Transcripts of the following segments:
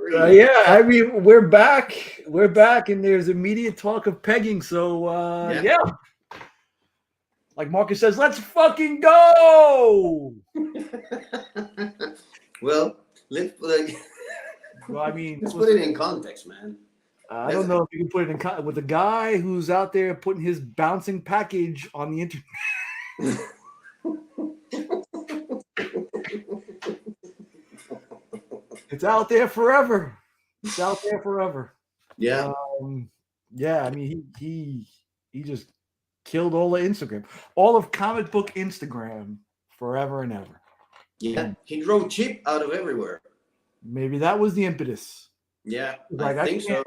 Yeah, I mean, we're back. We're back, and there's immediate talk of pegging. So, yeah. Like Marcus says, let's fucking go. Well, let's put it in context, man. I don't know if you can put it in context with a guy who's out there putting his bouncing package on the internet. It's out there forever. It's out there forever. Yeah. Yeah, I mean, he just killed all of Instagram, all of comic book Instagram forever and ever. Yeah, he drove Chip out of everywhere. Maybe that was the impetus. Yeah, like, I think so.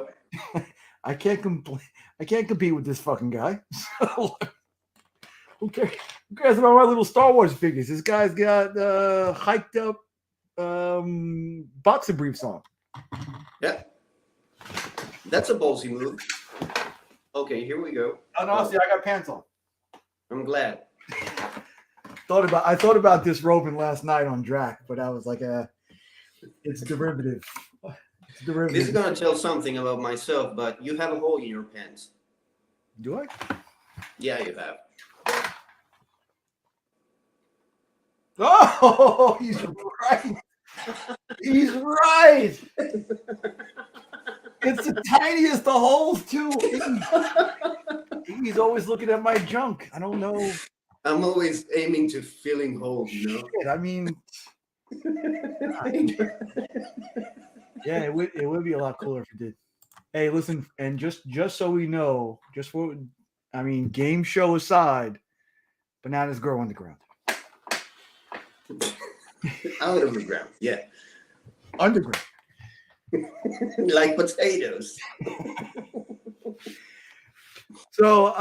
I can't compete with this fucking guy. So, who cares about my little Star Wars figures? This guy's got hiked up boxer briefs on. Yeah, that's a ballsy move. Okay, here we go. Oh, no, see, I got pants on. I'm glad. I thought about disrobing last night on Drac, but I was like, it's derivative. This is gonna tell something about myself, but you have a hole in your pants. Do I? Yeah, you have. Oh, he's right. He's right. It's the tiniest of holes, too. He's always looking at my junk. I don't know. I'm always aiming to filling holes, you know? Shit, I mean... Yeah, it would be a lot cooler if it did. Hey, listen, and just so we know, game show aside, bananas grow underground. Out of the ground, yeah. Underground. Like potatoes. So,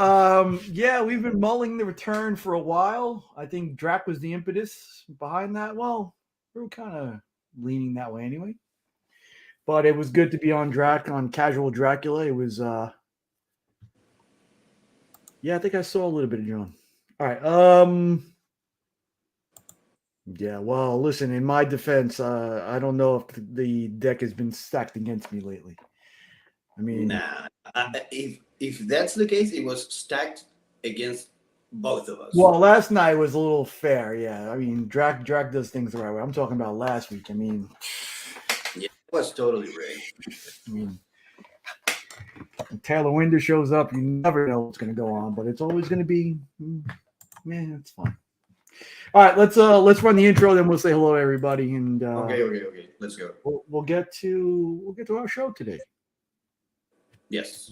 yeah, we've been mulling the return for a while. I think Drac was the impetus behind that. Well, we were kind of leaning that way anyway. But it was good to be on Drac, on Casual Dracula. It was, yeah, I think I saw a little bit of John. All right. Yeah, well, listen, in my defense, I don't know if the deck has been stacked against me lately. I mean... Nah. If that's the case, it was stacked against both of us. Well, last night was a little fair, yeah. I mean, Drac does things the right way. I'm talking about last week. I mean... Yeah, it was totally rigged. I mean, Taylor Winder shows up, you never know what's going to go on, but it's always going to be, man, it's fun. All right, let's run the intro, then we'll say hello to everybody, and okay, let's go. We'll get to our show today. Yes.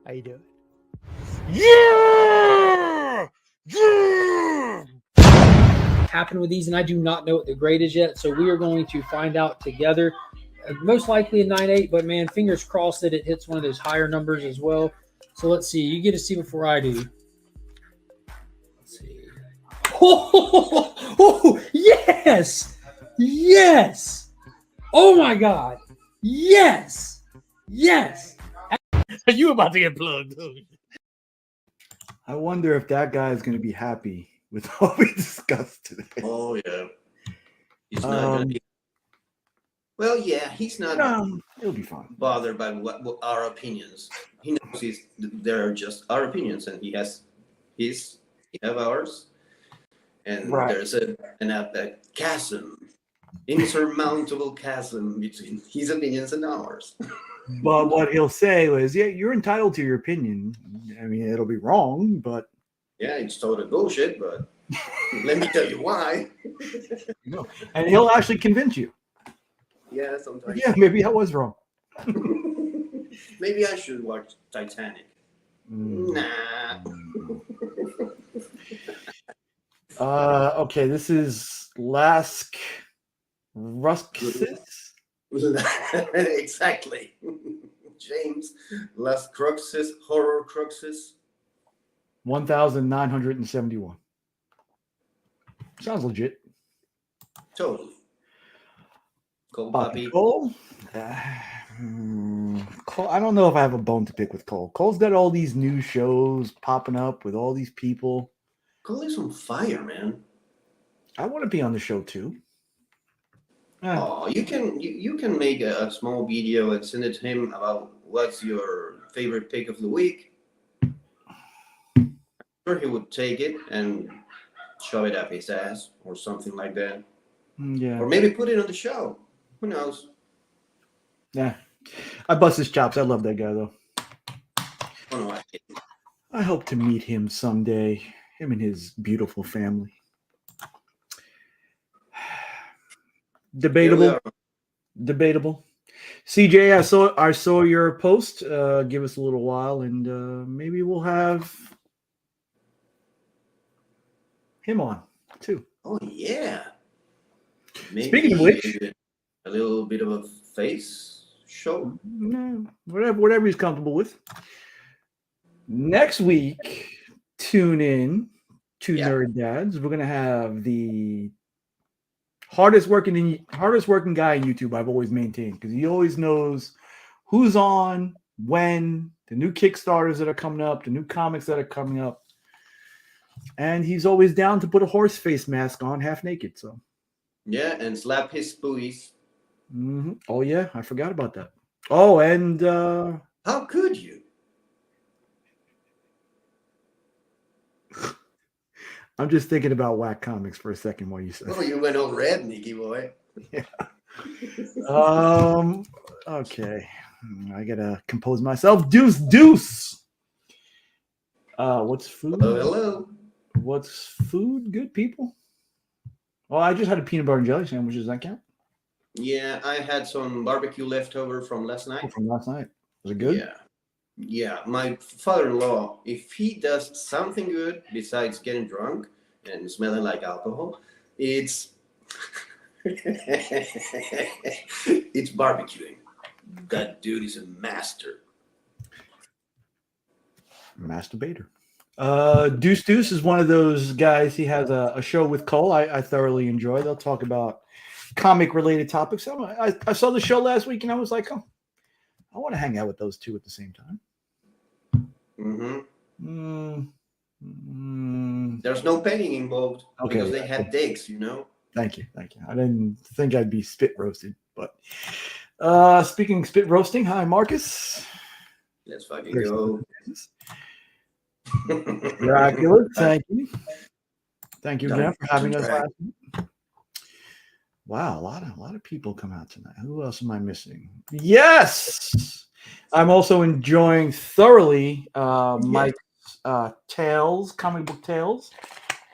How you doing? Yeah! Happen with these, and I do not know what the grade is yet, so we are going to find out together. Most likely a 9.8, but man, fingers crossed that it hits one of those higher numbers as well. So let's see. You get to see before I do. Let's see. Oh, yes! Yes! Oh my God! Yes! Yes! Are you about to get plugged? I wonder if that guy is going to be happy with what we discussed today. Oh, yeah. He's not going to be... Well, yeah, he's not he'll be fine. bothered by what our opinions. He knows they're just our opinions, and he have ours. And there's a chasm, insurmountable chasm between his opinions and ours. But what he'll say is, yeah, you're entitled to your opinion. I mean, it'll be wrong, but... Yeah, it's total bullshit, but let me tell you why. And he'll actually convince you. Yeah, sometimes. Yeah, maybe I was wrong. Maybe I should watch Titanic. Nah. Okay, this is Lask Rusksis. Exactly. James Last Cruxes, Horror Cruxes. 1,971. Sounds legit. Totally. Cole Papi Papi. Cole. Cole. I don't know if I have a bone to pick with Cole. Cole's got all these new shows popping up with all these people. Cole is on fire, man. I want to be on the show too. Oh, you can make a small video and send it to him about what's your favorite pick of the week. I'm sure he would take it and shove it up his ass or something like that. Yeah. Or maybe put it on the show. Who knows? Yeah. I bust his chops. I love that guy though. Oh, no, I hope to meet him someday. Him and his beautiful family. Debatable. Debatable. CJ, I saw your post. Give us a little while, and maybe we'll have him on too. Oh yeah. Maybe Speaking of which, a little bit of a face show. No, whatever he's comfortable with. Next week, tune in to Nerd Dads. We're gonna have the hardest working guy in YouTube. I've always maintained, because he always knows who's on, when, the new Kickstarters that are coming up, the new comics that are coming up, and he's always down to put a horse face mask on, half naked. So yeah, and slap his booties. Mm-hmm. Oh yeah, I forgot about that. Oh, and how could you? I'm just thinking about Whack Comics for a second while you said. Oh, you went all red, Nicky boy. Yeah. Okay. I gotta compose myself. Deuce. What's food? Hello. What's food? Good people. Oh, I just had a peanut butter and jelly sandwich. Does that count? Yeah, I had some barbecue leftover from last night. From last night. Was it good? Yeah. Yeah, my father-in-law, if he does something good besides getting drunk and smelling like alcohol, it's it's barbecuing. That dude is a master. Masturbator. Deuce is one of those guys. He has a show with Cole I thoroughly enjoy. They'll talk about comic-related topics. I saw the show last week, and I was like, oh, I want to hang out with those two at the same time. There's no painting involved, okay, because they had dicks, you know. Thank you. I didn't think I'd be spit roasted, but speaking of spit roasting, hi Marcus. Let's fucking go. Dracula, thank you again for having us last week. Wow, a lot of people come out tonight. Who else am I missing? Yes, I'm also enjoying thoroughly Mike's Tales, comic book tales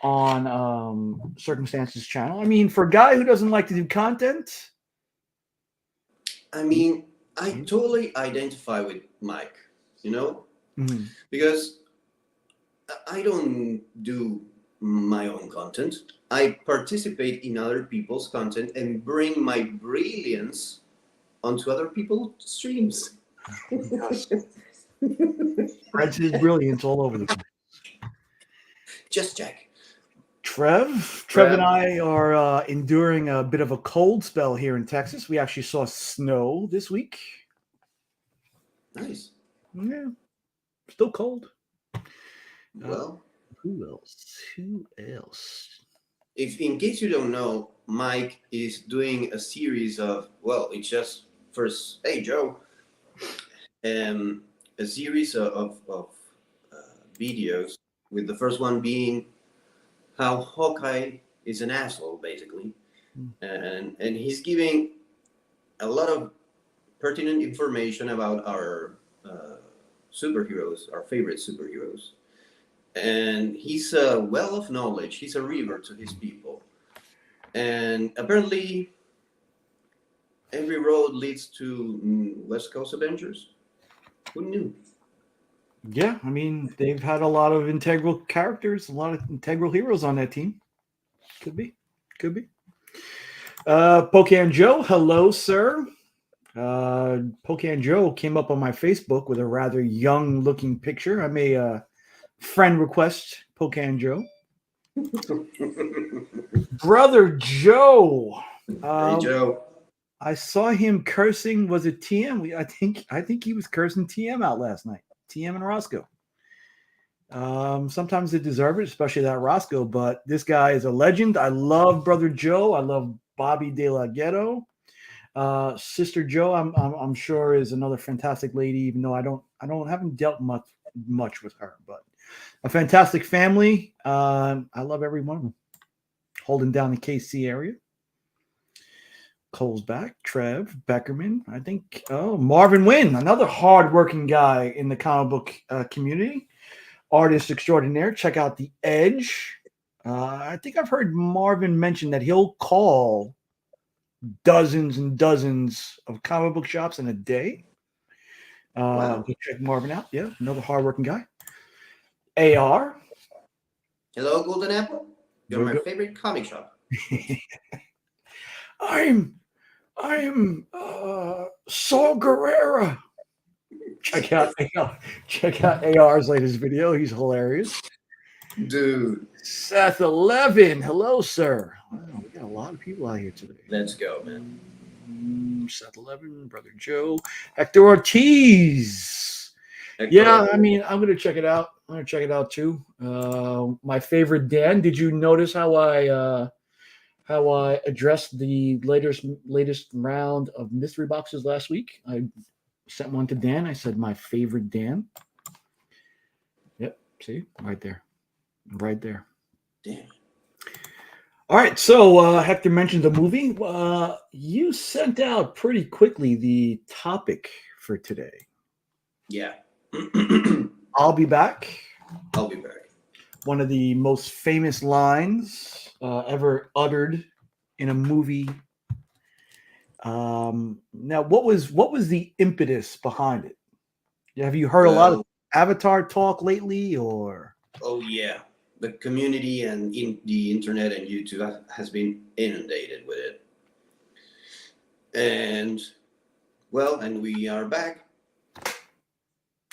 on Circumstances channel. I mean, for a guy who doesn't like to do content, I mean, I totally identify with Mike, you know, because I don't do my own content. I participate in other people's content and bring my brilliance onto other people's streams. spreads his brilliance all over the place. Just Jack. Trev and I are enduring a bit of a cold spell here in Texas. We actually saw snow this week. Nice. Yeah, still cold. Well, who else? If in case you don't know, Mike is doing a series of, well, it's just first, hey Joe, a series of videos, with the first one being how Hawkeye is an asshole, basically, and he's giving a lot of pertinent information about our superheroes, our favorite superheroes. And he's a well of knowledge. He's a river to his people. And apparently, every road leads to West Coast Avengers. Who knew? Yeah, I mean, they've had a lot of integral characters, a lot of integral heroes on that team. Could be. Pocan Joe, hello, sir. Pocan Joe came up on my Facebook with a rather young-looking picture. I may friend request Pocan Joe. Brother Joe. Hey, Joe. I saw him cursing. Was it TM? I think he was cursing TM out last night. TM and Roscoe. Sometimes they deserve it, especially that Roscoe. But this guy is a legend. I love Brother Joe. I love Bobby De La Ghetto. Sister Joe, I'm sure is another fantastic lady. Even though I haven't dealt much with her, but a fantastic family. I love every one of them. Holding down the KC area. Cole's back. Trev Beckerman. I think. Oh, Marvin Wynn, another hardworking guy in the comic book community. Artist extraordinaire. Check out The Edge. I think I've heard Marvin mention that he'll call dozens and dozens of comic book shops in a day. Wow. Go check Marvin out. Yeah, another hardworking guy. AR. Hello, Golden Apple. You're my favorite comic shop. I am Saul Guerrera. Check out AR's latest video. He's hilarious. Dude. Seth 11. Hello, sir. Wow, we got a lot of people out here today. Let's go, man. Seth 11, Brother Joe, Hector Ortiz. Yeah, I mean, I'm gonna check it out. I'm gonna check it out too. My favorite Dan. Did you notice how I addressed the latest round of mystery boxes last week? I sent one to Dan. I said my favorite Dan. Yep. See, right there. Damn. All right, so Hector mentioned the movie. You sent out pretty quickly the topic for today. Yeah. I'll be back. I'll be back. One of the most famous lines ever uttered in a movie. Now, what was the impetus behind it? Have you heard a lot of Avatar talk lately, or? Oh yeah, the community and the internet and YouTube has been inundated with it. And we are back.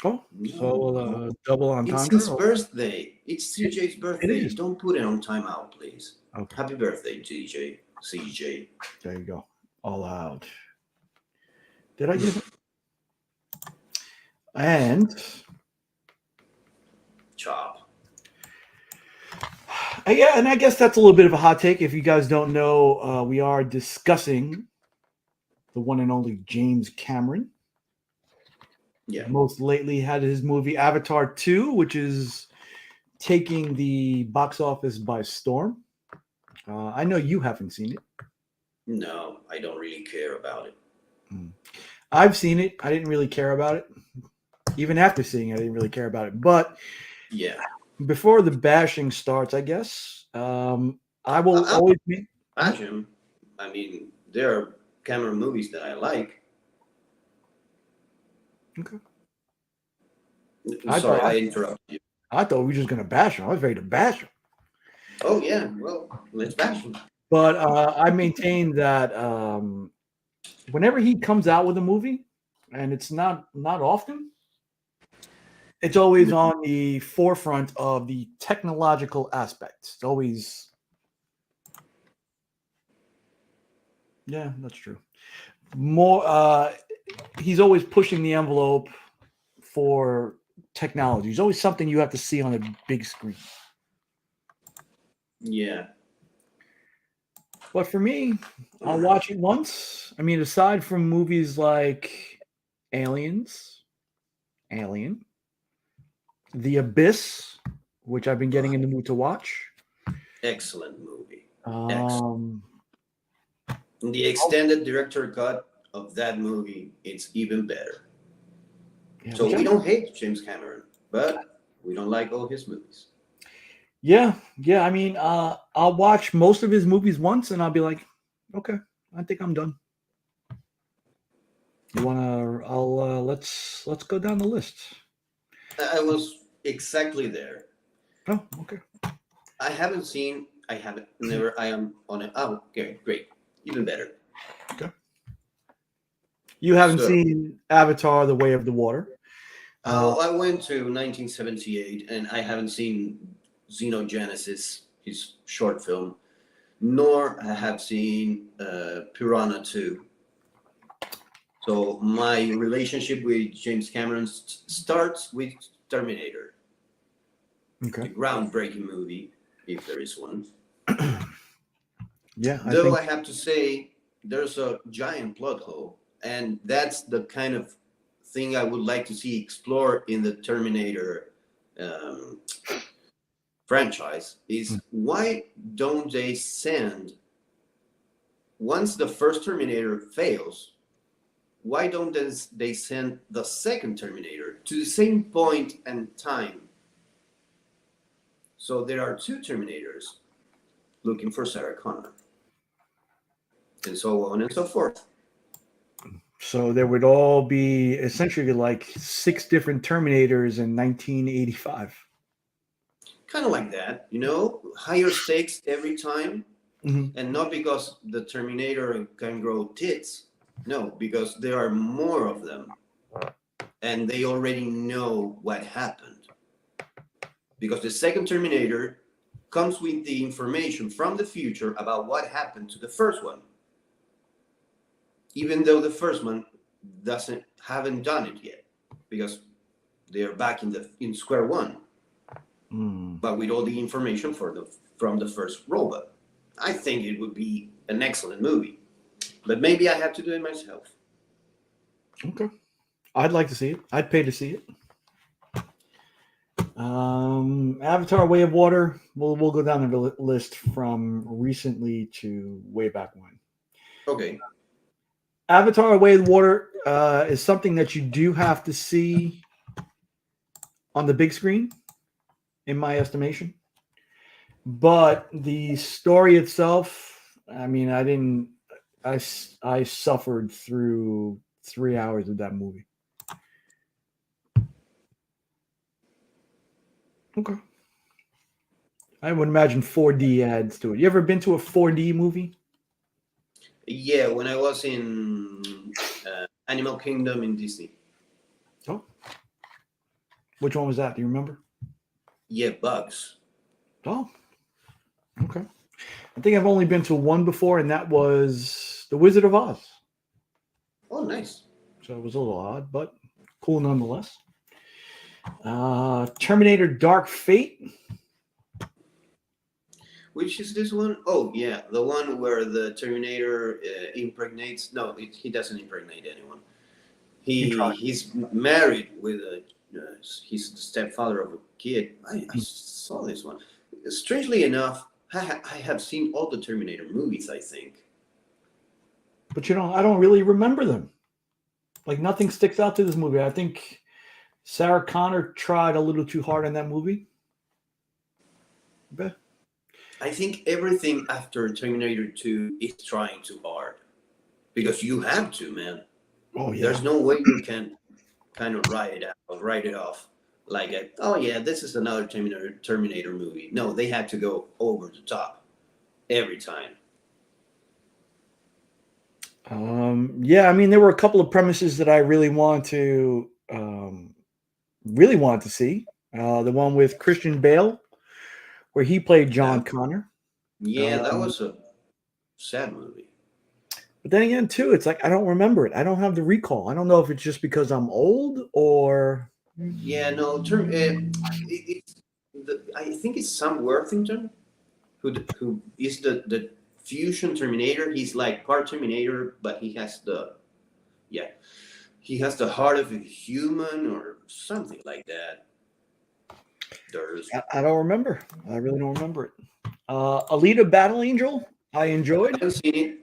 Oh, so double entendre. It's his birthday. It's CJ's birthday. It is. Don't put it on timeout, please. Okay. Happy birthday, CJ. There you go. All out. Did I get it? And Chop. yeah, and I guess that's a little bit of a hot take. If you guys don't know, we are discussing the one and only James Cameron. Yeah. Most lately had his movie Avatar 2, which is taking the box office by storm. I know you haven't seen it. No, I don't really care about it. I've seen it. I didn't really care about it. Even after seeing it, I didn't really care about it. But yeah, before the bashing starts, I guess, I will always be. Bash him. I mean, there are Cameron movies that I like. Okay. Sorry, I interrupted you. I thought we were just going to bash him. I was ready to bash him. Oh, yeah. Well, let's bash him. But I maintain that whenever he comes out with a movie, and it's not often, it's always on the forefront of the technological aspect. It's always, yeah, that's true. More, he's always pushing the envelope for technology. There's always something you have to see on a big screen. Yeah. But for me, I'll watch it once. I mean, aside from movies like Alien, The Abyss, which I've been getting in the mood to watch. Excellent movie. Excellent. The extended director cut of that movie, it's even better. Yeah, so we don't hate James Cameron, but we don't like all his movies. Yeah. I mean, I'll watch most of his movies once, and I'll be like, okay, I think I'm done. You wanna? Let's go down the list. I was exactly there. Oh, okay. I am on it. Oh, okay, great. Even better. Okay. You haven't seen Avatar: The Way of the Water? I went to 1978, and I haven't seen Xenogenesis, his short film, nor I have seen Piranha 2. So my relationship with James Cameron starts with Terminator, the Okay. groundbreaking movie, if there is one. Yeah. Though I have to say, there's a giant plot hole, and that's the kind of thing I would like to see explored in the Terminator franchise. Is why don't they send, once the first Terminator fails, why don't they send the second Terminator to the same point and time? So there are two Terminators looking for Sarah Connor, and so on and so forth. So there would all be essentially like 6 different Terminators in 1985. Kind of like that, you know, higher stakes every time. Mm-hmm. And not because the Terminator can grow tits. No, because there are more of them. And they already know what happened. Because the second Terminator comes with the information from the future about what happened to the first one. Even though the first one haven't done it yet. Because they're back in square one. But with all the information from the first robot. I think it would be an excellent movie. But maybe I have to do it myself. Okay. I'd like to see it. I'd pay to see it. Avatar: Way of Water. We'll go down the list from recently to way back when. Okay. Avatar: Way of Water is something that you do have to see on the big screen, in my estimation. But the story itself, I mean, I suffered through 3 hours of that movie. Okay. I would imagine 4D adds to it. You ever been to a 4D movie? Yeah, when I was in Animal Kingdom in Disney. Oh. Which one was that? Do you remember? Yeah, Bugs. Oh. Okay. I think I've only been to one before, and that was The Wizard of Oz. Oh, nice. So it was a little odd, but cool nonetheless. Terminator Dark Fate. Which is this one? Oh, yeah, the one where the Terminator impregnates. No, he doesn't impregnate anyone. He's married with he's the stepfather of a kid. I saw this one. Strangely enough, I have seen all the Terminator movies, I think. But I don't really remember them. Like, nothing sticks out to this movie. I think Sarah Connor tried a little too hard in that movie. Okay. I think everything after Terminator 2 is trying too hard. Because you have to, man. Oh, yeah. There's no way you can kind of write it off. Like, this is another Terminator movie. No, they had to go over the top every time. Yeah, I mean, there were a couple of premises that I really wanted to see. The one with Christian Bale, where he played John Connor. Yeah, that was a sad movie. But then again, too, it's like I don't remember it. I don't have the recall. I don't know if it's just because I'm old or. Yeah, no. I think it's Sam Worthington, who is the fusion Terminator. He's like part Terminator, but he has the heart of a human or something like that. I don't remember. I really don't remember it. Alita Battle Angel, I enjoyed. I haven't seen it.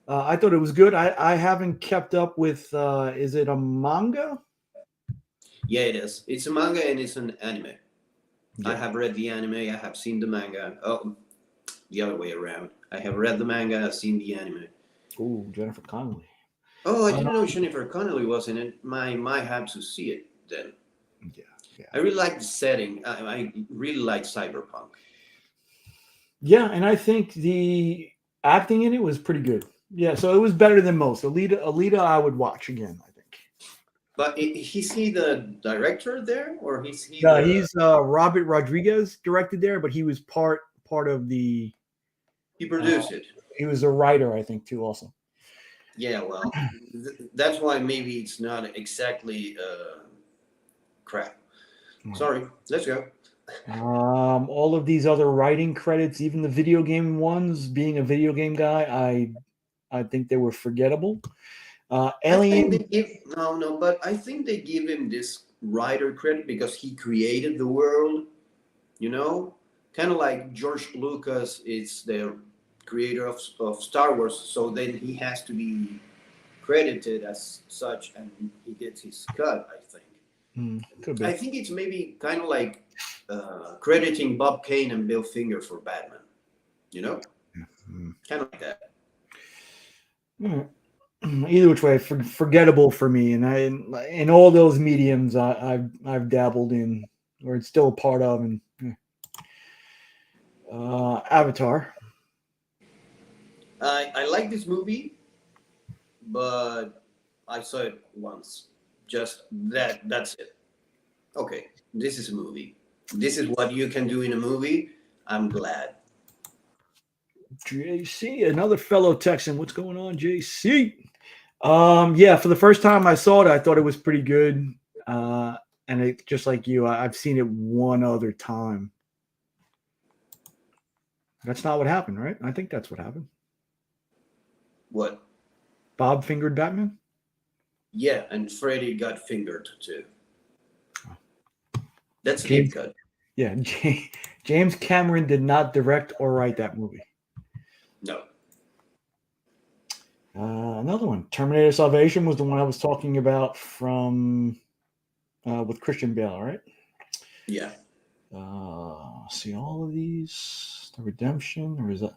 I thought it was good. I haven't kept up with. Is it a manga? Yeah, it is. It's a manga and it's an anime. Yeah. I have read the anime. I have seen the manga. Oh, the other way around. I have read the manga. I've seen the anime. Ooh, Jennifer Connelly. Oh, I didn't know Jennifer Connelly was in it. Might have to see it then. Yeah. I really like the setting. I really like cyberpunk. Yeah, and I think the acting in it was pretty good. Yeah, so it was better than most. Alita, I would watch again, I think. But is he the director there, or he's Robert Rodriguez directed there, but he was part of the. He produced it. He was a writer, I think, too. Also, Yeah, well, that's why maybe it's not exactly crap. Sorry, let's go. All of these other writing credits, even the video game ones, being a video game guy, I think they were forgettable. I think Alien. they give no, but I think they give him this writer credit because he created the world. You know, kind of like George Lucas is the creator of Star Wars, so then he has to be credited as such, and he gets his cut. I think. Could be. I think it's maybe kind of like crediting Bob Kane and Bill Finger for Batman. You know, kind of like that. Either which way, forgettable for me. And in all those mediums, I've dabbled in, or it's still a part of, and Avatar. I like this movie, but I saw it once. Just that's it. Okay, this is a movie. This is what you can do in a movie. I'm glad. JC, another fellow Texan. What's going on, JC? Yeah, for the first time I saw it, I thought it was pretty good. And it, just like you, I've seen it one other time. That's not what happened, right? I think that's what happened. What? Bob fingered Batman? Yeah, and Freddy got fingered too. That's a James, deep cut. Yeah, James Cameron did not direct or write that movie. No. Another one, Terminator Salvation, was the one I was talking about from with Christian Bale, right? Yeah. See all of these. The Redemption, or is that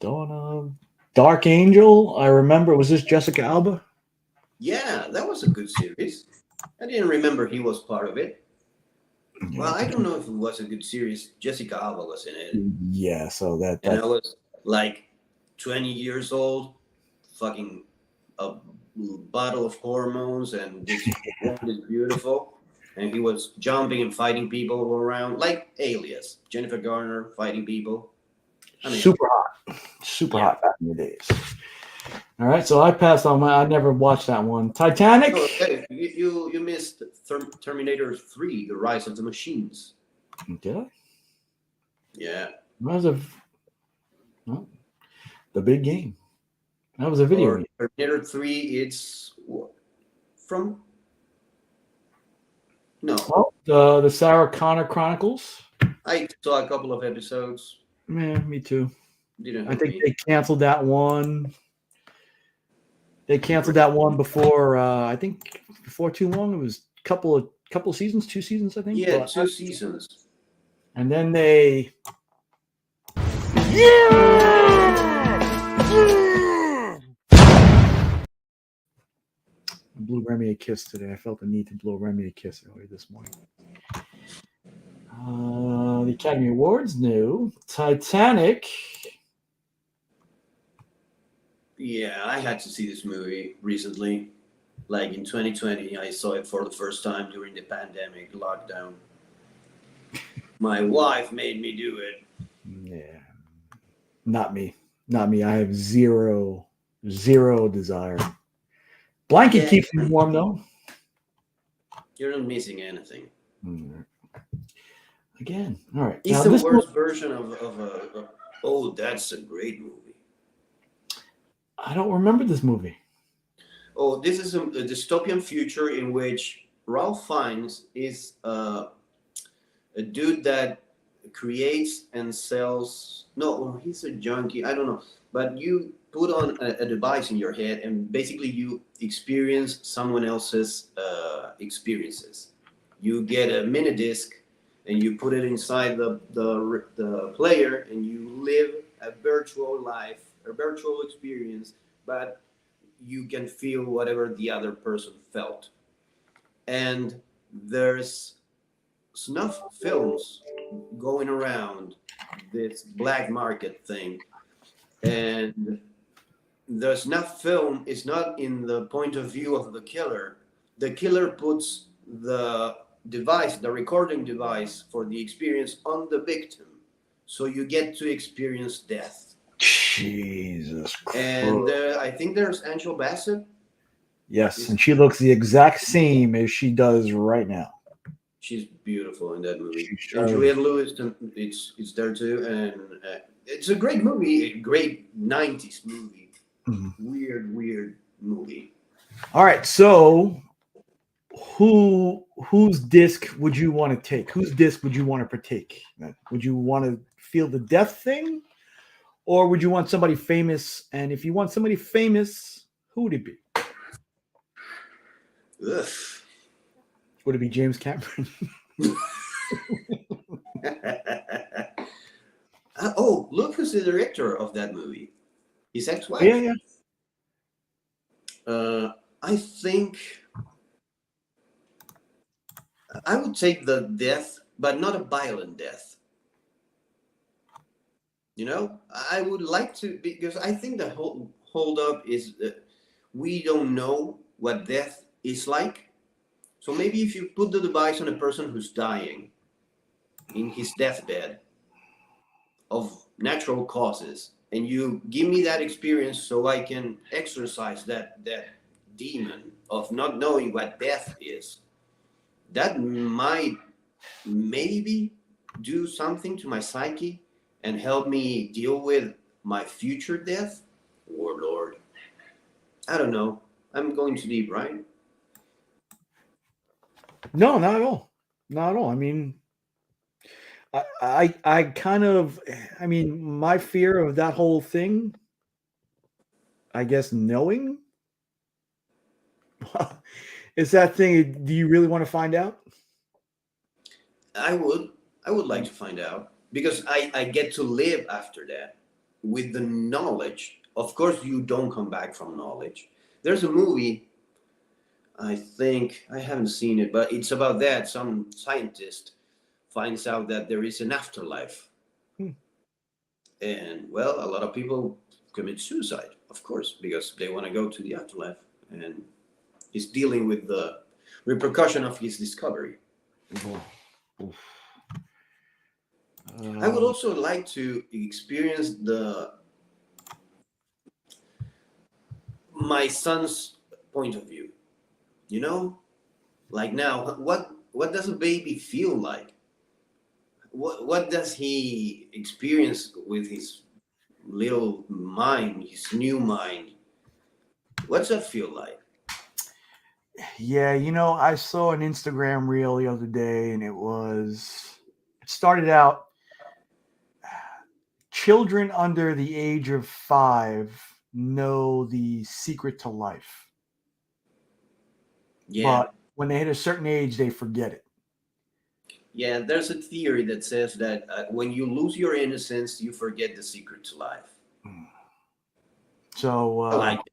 Dawn of Dark Angel? I remember. Was this Jessica Alba? Yeah, that was a good series. I didn't remember he was part of it. Yeah, well, I don't know if it was a good series. Jessica Alba was in it. Yeah, so that And I was like 20 years old, fucking a bottle of hormones, and this woman is beautiful. And he was jumping and fighting people around, like Alias, Jennifer Garner fighting people. I mean, super hot back in the days. All right, so I passed on I never watched that one. Titanic. Oh, hey, you missed Terminator 3: The Rise of the Machines. Did I? Yeah. That was the big game. That was a video game. Terminator 3. It's from. No. Oh, the Sarah Connor Chronicles. I saw a couple of episodes. Man, me too. Didn't I think they canceled that one. They canceled that one before. I think before too long. It was a couple of seasons, 2 seasons, I think. Yeah, 2 seasons. And then they. I blew Remy a kiss today. I felt the need to blow Remy a kiss earlier this morning. The Academy Awards new Titanic. Yeah, I had to see this movie recently. Like in 2020, I saw it for the first time during the pandemic lockdown. My wife made me do it. Yeah. Not me. I have zero desire. Blanket keeps me warm, though. You're not missing anything. Again, all right. It's the worst version of a. Oh, that's a great movie. I don't remember this movie. Oh, this is a dystopian future in which Ralph Fiennes is a dude that creates and sells. No, he's a junkie. I don't know. But you put on a device in your head, and basically you experience someone else's experiences. You get a mini disc, and you put it inside the player, and you live a virtual life, a virtual experience, but you can feel whatever the other person felt. And there's snuff films going around this black market thing, and the snuff film is not in the point of view of the killer. The killer puts the device, the recording device for the experience, on the victim, so you get to experience death. Jesus Christ. And I think there's Angel Bassett. Yes, and she looks the exact same as she does right now. She's beautiful in that movie. She sure And is. Juliette Lewis, it's there too, and it's a great movie, a great '90s movie. Mhm. Weird movie. All right, so whose disc would you want to take? Whose disc would you want to partake? Would you want to feel the death thing, or would you want somebody famous? And if you want somebody famous, who would it be? Ugh. Would it be James Cameron? Oh, look who's the director of that movie. His ex-wife. Yeah. I think I would take the death, but not a violent death. You know, I would like to, because I think the whole hold up is that we don't know what death is like. So maybe if you put the device on a person who's dying in his deathbed of natural causes, and you give me that experience so I can exercise that demon of not knowing what death is, that might maybe do something to my psyche and help me deal with my future death. Or Lord, I don't know. I'm going too deep, right? No, not at all. Not at all. I mean, I kind of, I mean, my fear of that whole thing, I guess, knowing is that thing. Do you really want to find out? I would like to find out, because I get to live after that with the knowledge. Of course, you don't come back from knowledge. There's a movie, I think, I haven't seen it, but it's about that. Some scientist finds out that there is an afterlife. And well, a lot of people commit suicide, of course, because they want to go to the afterlife. And he's dealing with the repercussion of his discovery. I would also like to experience my son's point of view. You know, like now, what does a baby feel like? What does he experience with his little mind, his new mind? What's that feel like? Yeah, you know, I saw an Instagram reel the other day, and it started out, children under the age of 5 know the secret to life. Yeah. But when they hit a certain age, they forget it. Yeah, there's a theory that says that when you lose your innocence, you forget the secret to life. So I like it.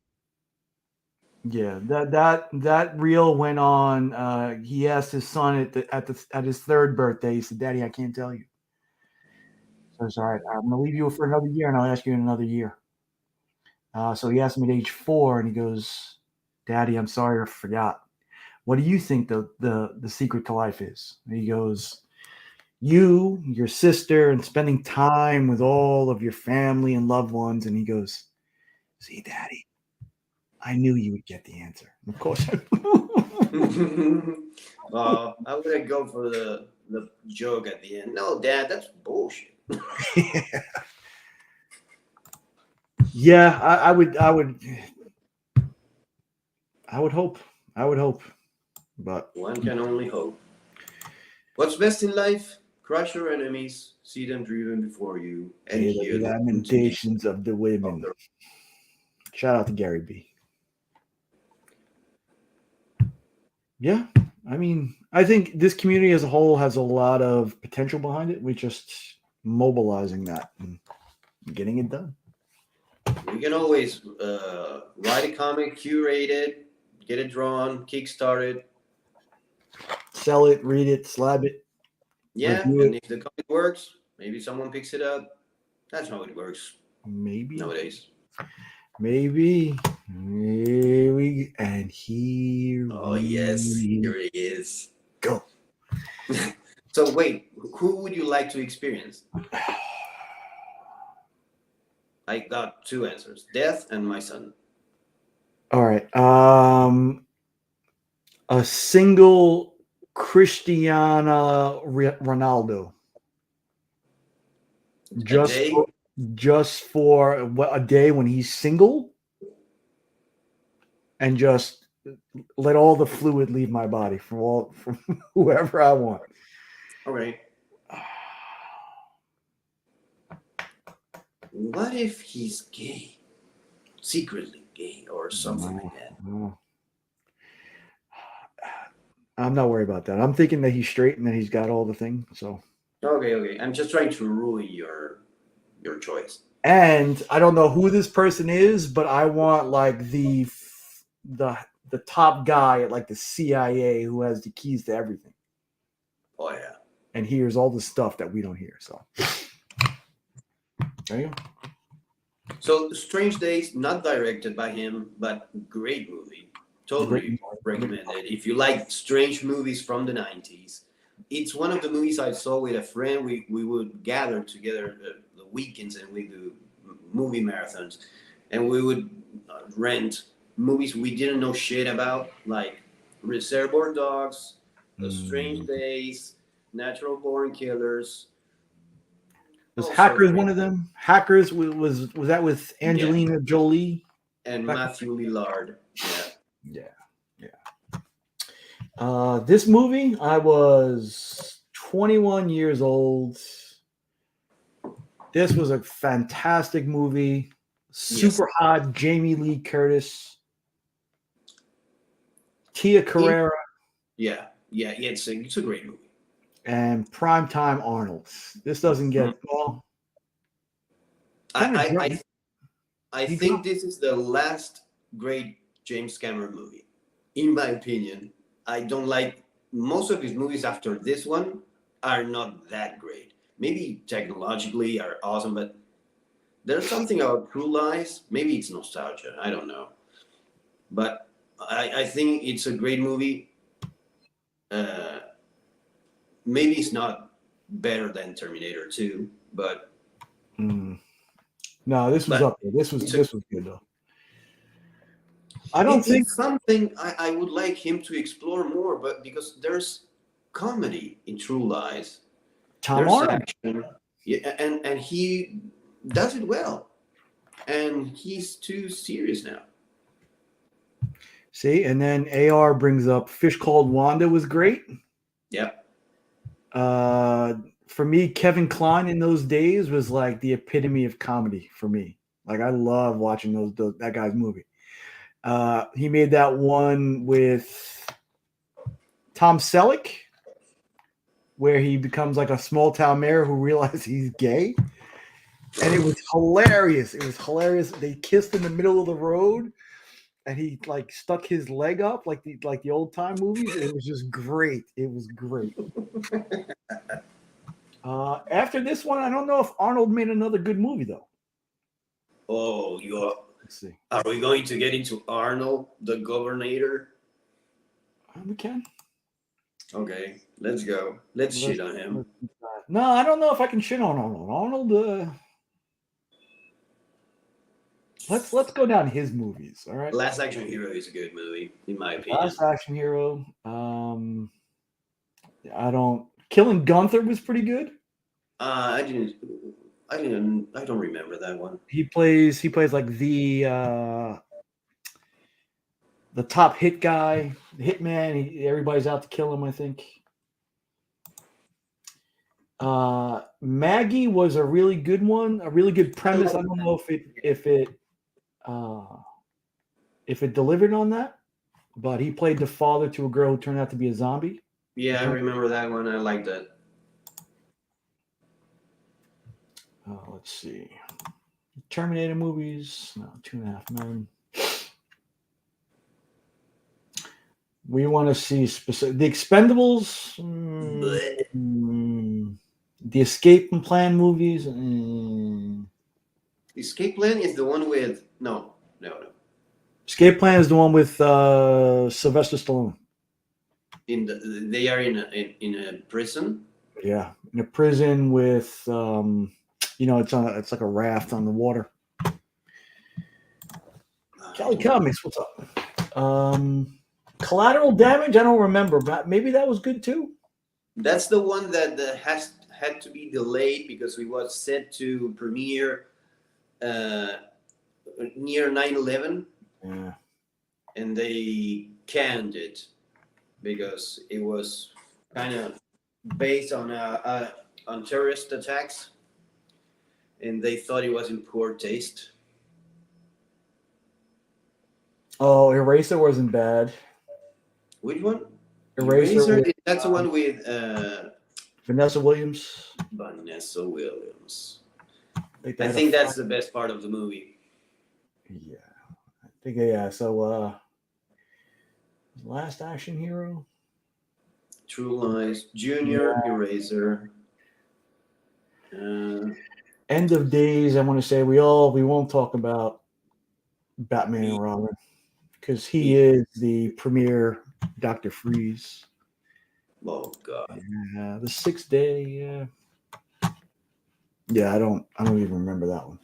yeah, that reel went on. He asked his son at his 3rd birthday. He said, "Daddy, I can't tell you." So it's all right. I'm gonna leave you for another year, and I'll ask you in another year. So he asked him at age 4, and he goes, "Daddy, I'm sorry, I forgot. What do you think the secret to life is?" And he goes, "You, your sister, and spending time with all of your family and loved ones." And he goes, "See, Daddy, I knew you would get the answer." And of course. I wouldn't go for the joke at the end. No, Dad, that's bullshit. Yeah, I would hope. But one can only hope. What's best in life? Crush your enemies, see them driven before you, and hear the lamentations of the women. Shout out to Gary B. Yeah, I mean, I think this community as a whole has a lot of potential behind it. We're just mobilizing that and getting it done. We can always write a comic, curate it, get it drawn, kickstart it, sell it, read it, slab it. Yeah, and if the comic works, maybe someone picks it up. That's how it works. Maybe nowadays. Maybe. And here. Oh yes, here it is. Go. So wait, who would you like to experience? I got two answers: death and my son. All right. A single Cristiano Ronaldo. Day? Just for a day when he's single, and just let all the fluid leave my body from whoever I want. Okay. What if he's gay? Secretly gay or something like that. No. I'm not worried about that. I'm thinking that he's straight and that he's got all the things. So Okay. I'm just trying to ruin your choice. and I don't know who this person is, but I want like the top guy at like the CIA who has the keys to everything Oh yeah. and hears all the stuff that we don't hear. So there you go. So Strange Days, not directed by him, but great movie. Totally recommended. If you like strange movies from the 90s, it's one of the movies I saw with a friend. We would gather together the weekends and we do movie marathons, and we would rent movies we didn't know shit about, like Reservoir Dogs, Strange Days, Natural Born Killers. Was Hackers one of them? Hackers was that with Angelina Jolie and Matthew Lillard? Yeah. This movie, I was 21 years old. This was a fantastic movie. Super hot. Jamie Lee Curtis, Tia Carrere. It's a great movie. And Primetime Arnold. This doesn't get well. I think this is the last great James Cameron movie, in my opinion. I don't like most of his movies after this one are not that great. Maybe technologically are awesome, but there's something about True Lies. Maybe it's nostalgia. I don't know, but I think it's a great movie. Maybe it's not better than Terminator 2, but no, this was up there. This was good though. I don't think it's something I would like him to explore more, but because there's comedy in True Lies, Tom Arnold, and he does it well, and he's too serious now. See, and then AR brings up Fish Called Wanda was great. Yep. For me, Kevin Kline in those days was like the epitome of comedy for me. Like I love watching that guy's movie. He made that one with Tom Selleck, where he becomes like a small town mayor who realizes he's gay, and it was hilarious. They kissed in the middle of the road, and he like stuck his leg up like the old time movies. It was just great. It was great. After this one, I don't know if Arnold made another good movie though. Oh, Let's see. Are we going to get into Arnold, the Governor? We can. Okay, let's go. Let's shit on him. No, I don't know if I can shit on Arnold. Arnold, let's go down his movies. All right. Last Action Hero is a good movie, in my opinion. Last Action Hero. Killing Gunther was pretty good. I don't remember that one. He plays like the top hit guy, the hitman. Everybody's out to kill him, I think. Maggie was a really good one, a really good premise. I don't know if it delivered on that, but he played the father to a girl who turned out to be a zombie. Yeah, I remember that one. I like that. Let's see. Terminator movies. No, 2.5 Men. We want to see specific. The Expendables. The Escape Plan movies. Escape Plan is the one with no. Escape Plan is the one with Sylvester Stallone. They are in a prison. Yeah, in a prison with it's like a raft on the water. Kelly Comics, what's up? Collateral Damage, I don't remember, but maybe that was good too. That's the one that had to be delayed because we was set to premiere near 9/11. Yeah. And they canned it because it was kind of based on terrorist attacks, and they thought it was in poor taste. Oh, Eraser wasn't bad. Which one? Eraser. That's the one with Vanessa Williams. Vanessa Williams. I think that's the best part of the movie. Yeah. I think, yeah. So, Last Action Hero? True Lies, Junior, yeah. Eraser. End of Days, I want to say we won't talk about Batman and Robin because he is the premier Dr. Freeze. Oh God. Yeah, the 6th Day, yeah. Yeah, I don't even remember that one.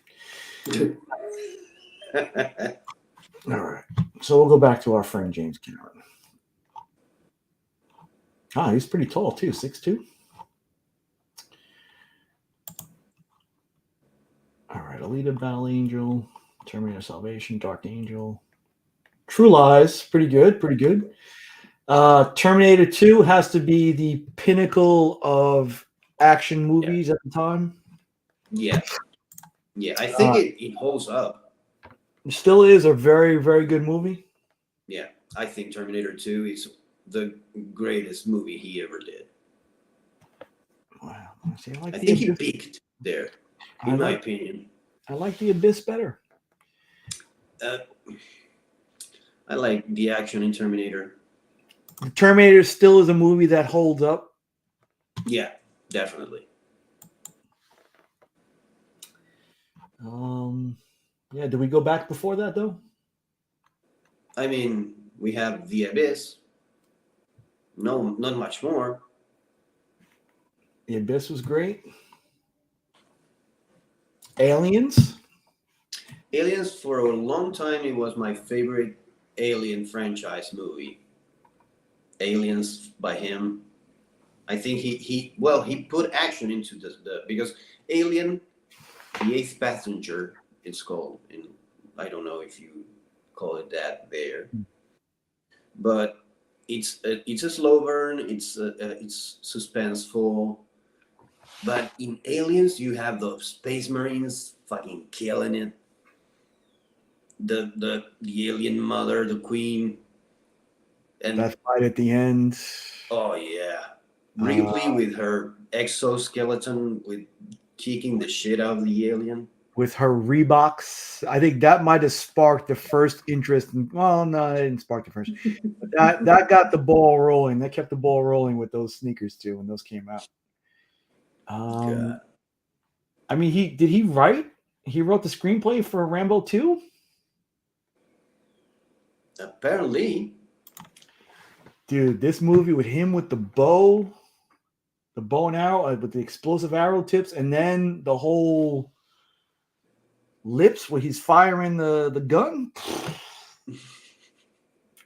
All right. So we'll go back to our friend James Cameron. He's pretty tall too, 6'2". All right, Alita, Battle Angel, Terminator Salvation, Dark Angel, True Lies, pretty good. Terminator 2 has to be the pinnacle of action movies at the time. Yeah, I think it holds up. It still is a very, very good movie. Yeah, I think Terminator 2 is the greatest movie he ever did. Wow. See, I think he peaked there, in my opinion. I like The Abyss better. I like the action in Terminator. The Terminator still is a movie that holds up. Yeah, definitely. Yeah, do we go back before that though? I mean, we have The Abyss. No, not much more. The Abyss was great. Aliens for a long time, it was my favorite Alien franchise movie. Aliens by him. I think he put action into the because Alien, the Eighth Passenger, it's called, and I don't know if you call it that there, but it's a slow burn. It's suspenseful. But in Aliens, you have the Space Marines fucking killing it. The alien mother, the queen, and that fight at the end. Oh yeah, Ripley with her exoskeleton, with kicking the shit out of the alien. With her Reeboks, I think that might have sparked the first interest. Well, no, it didn't spark the first. But that got the ball rolling. That kept the ball rolling with those sneakers too when those came out. I mean, he write? He wrote the screenplay for Rambo 2? Apparently. Dude, this movie with him with the bow and arrow, with the explosive arrow tips, and then the whole lips where he's firing the gun.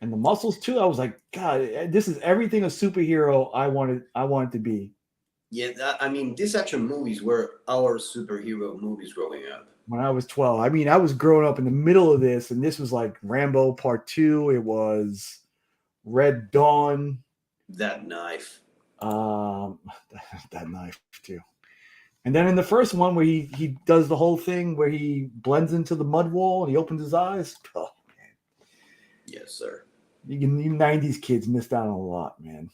And the muscles too. I was like, God, this is everything a superhero I wanted to be. Yeah, I mean, these action movies were our superhero movies growing up. When I was 12. I mean, I was growing up in the middle of this, and this was like Rambo Part 2. It was Red Dawn. That knife. That knife, too. And then in the first one where he does the whole thing where he blends into the mud wall and he opens his eyes. Oh, man. Yes, sir. You 90s kids missed out on a lot, man.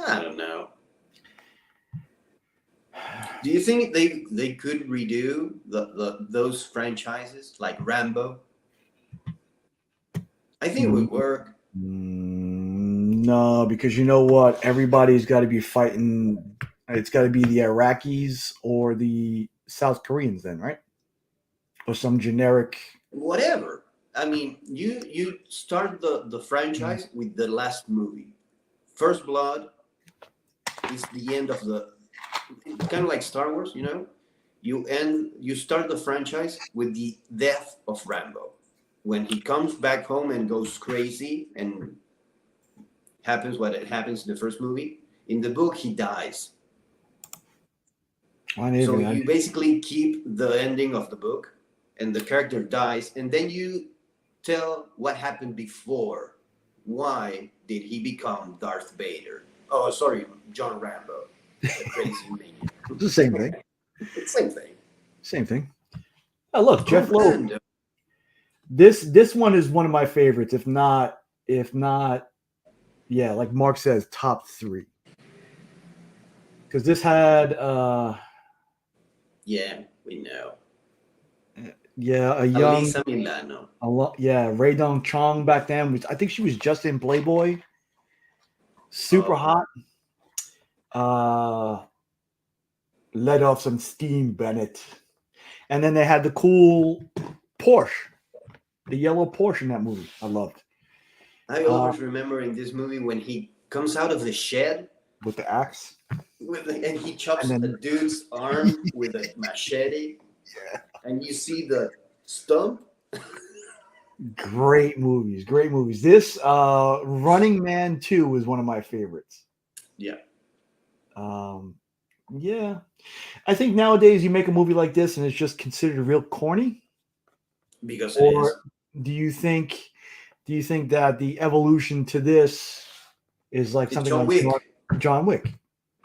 I don't know. Do you think they could redo those franchises like Rambo? I think it would work. No, because you know what? Everybody's got to be fighting. It's got to be the Iraqis or the South Koreans then, right? Or some generic. Whatever. I mean, you start the franchise with the last movie. First Blood is the end of the, kind of like Star Wars, you know? you start the franchise with the death of Rambo. When he comes back home and goes crazy and happens what it happens in the first movie, in the book he dies. So you basically keep the ending of the book and the character dies, and then you tell what happened before. Why did he become Darth Vader? Oh, sorry, John Rambo, the crazy maniac. It's the same thing. It's the same thing. Same thing. Oh, look, Jeff Lowe. Man, This one is one of my favorites, if not, yeah, like Mark says, top 3. Because this had, yeah, we know. yeah, a young, Alyssa Milano. yeah, Ray Dong Chong back then. I think she was just in Playboy. Super hot. Let off some steam, Bennett. And then they had the cool Porsche, the yellow Porsche in that movie. I loved. I always remember in this movie when he comes out of the shed with the axe, and he chops the dude's arm with a machete. Yeah. And you see the stump. Great movies. This Running Man 2 is one of my favorites. Yeah. Yeah. I think nowadays you make a movie like this and it's just considered real corny. Because it is. Do you think that the evolution to this is like something like John Wick?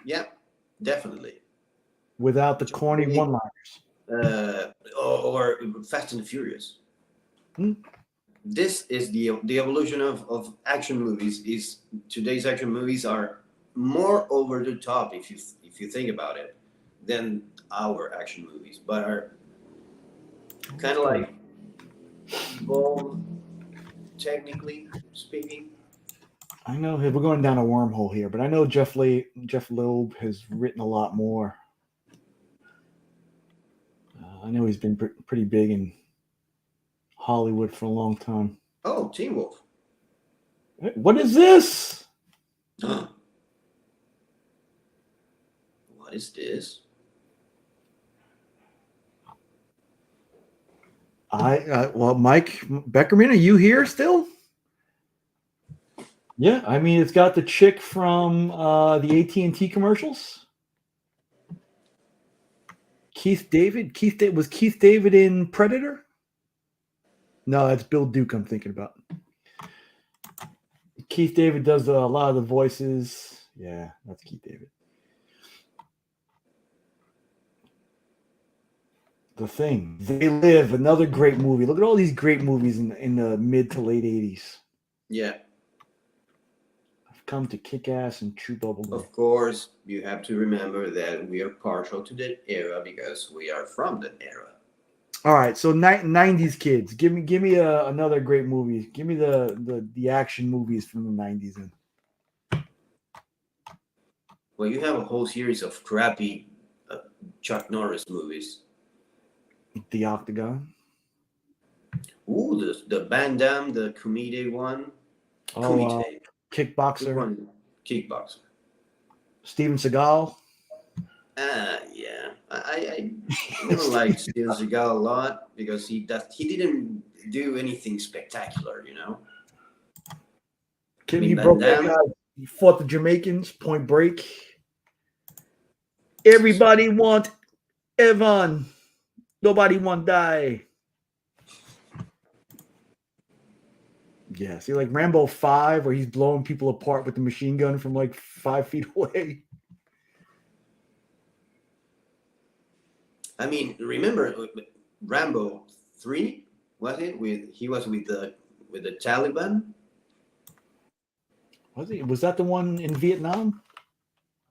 Yeah, definitely. Without the corny one-liners. Or Fast and the Furious. This is the evolution of action movies. Is today's action movies are more over the top, if you think about it, than our action movies, but are kind of like bold, technically speaking. I know we're going down a wormhole here, but I know Jeff Loeb has written a lot more. I know he's been pretty big in Hollywood for a long time. Oh, Teen Wolf. What is this? What is this? Well, Mike Beckerman, are you here still? Yeah, I mean, it's got the chick from the AT&T commercials. Keith David. Was Keith David in Predator? No, that's Bill Duke I'm thinking about. Keith David does a lot of the voices. Yeah, that's Keith David. The Thing. They Live, another great movie. Look at all these great movies in the mid to late 80s. Yeah. I've come to kick ass and chew bubble gum. Of course, you have to remember that we are partial to that era because we are from that era. All right, so 90s kids. Give me another great movie. Give me the action movies from the 90s. Well, you have a whole series of crappy Chuck Norris movies. The Octagon. Ooh, the Van Damme, the Kumite one. Kickboxer. Kickboxer. Steven Seagal. Yeah. I don't like Steven Seagal a lot because he didn't do anything spectacular, you know. He fought the Jamaicans. Point Break. Everybody want Evan. Nobody want die. Yeah, see, like Rambo 5, where he's blowing people apart with the machine gun from like 5 feet away. I mean, remember Rambo 3? Was it? He was with the Taliban. Was he? Was that the one in Vietnam?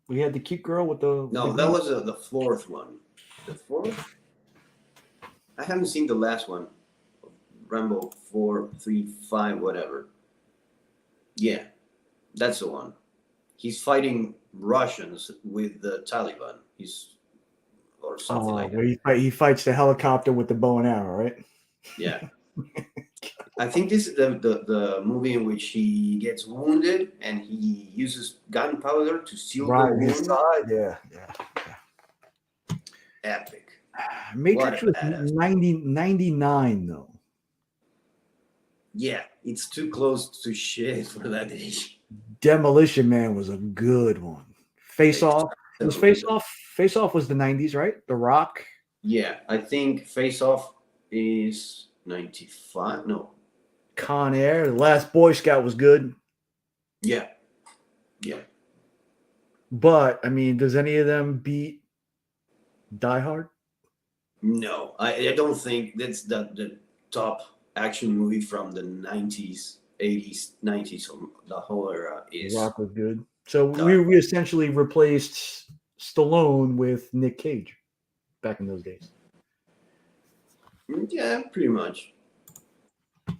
We had the cute girl with the. No, that was the fourth one. The fourth. I haven't seen the last one. Rambo 4, 3, 5, whatever. Yeah, that's the one. He's fighting Russians with the Taliban. Or something like that. He fights the helicopter with the bow and arrow, right? Yeah. I think this is the movie in which he gets wounded and he uses gunpowder to seal the wound. His side. Yeah. Epic. Matrix What a was badass. 99 though. Yeah, it's too close to shit for that age. Demolition Man was a good one. Face Off was Face Off. Face Off was the 90s, right? The Rock. Yeah, I think Face Off is 95. No. Con Air. The Last Boy Scout was good. Yeah. Yeah. But I mean, does any of them beat Die Hard? No, I don't think that's the top action movie from the 90s, 80s, 90s, or the whole era is. Rock was good. So Die we essentially replaced Stallone with Nick Cage back in those days. Yeah, pretty much.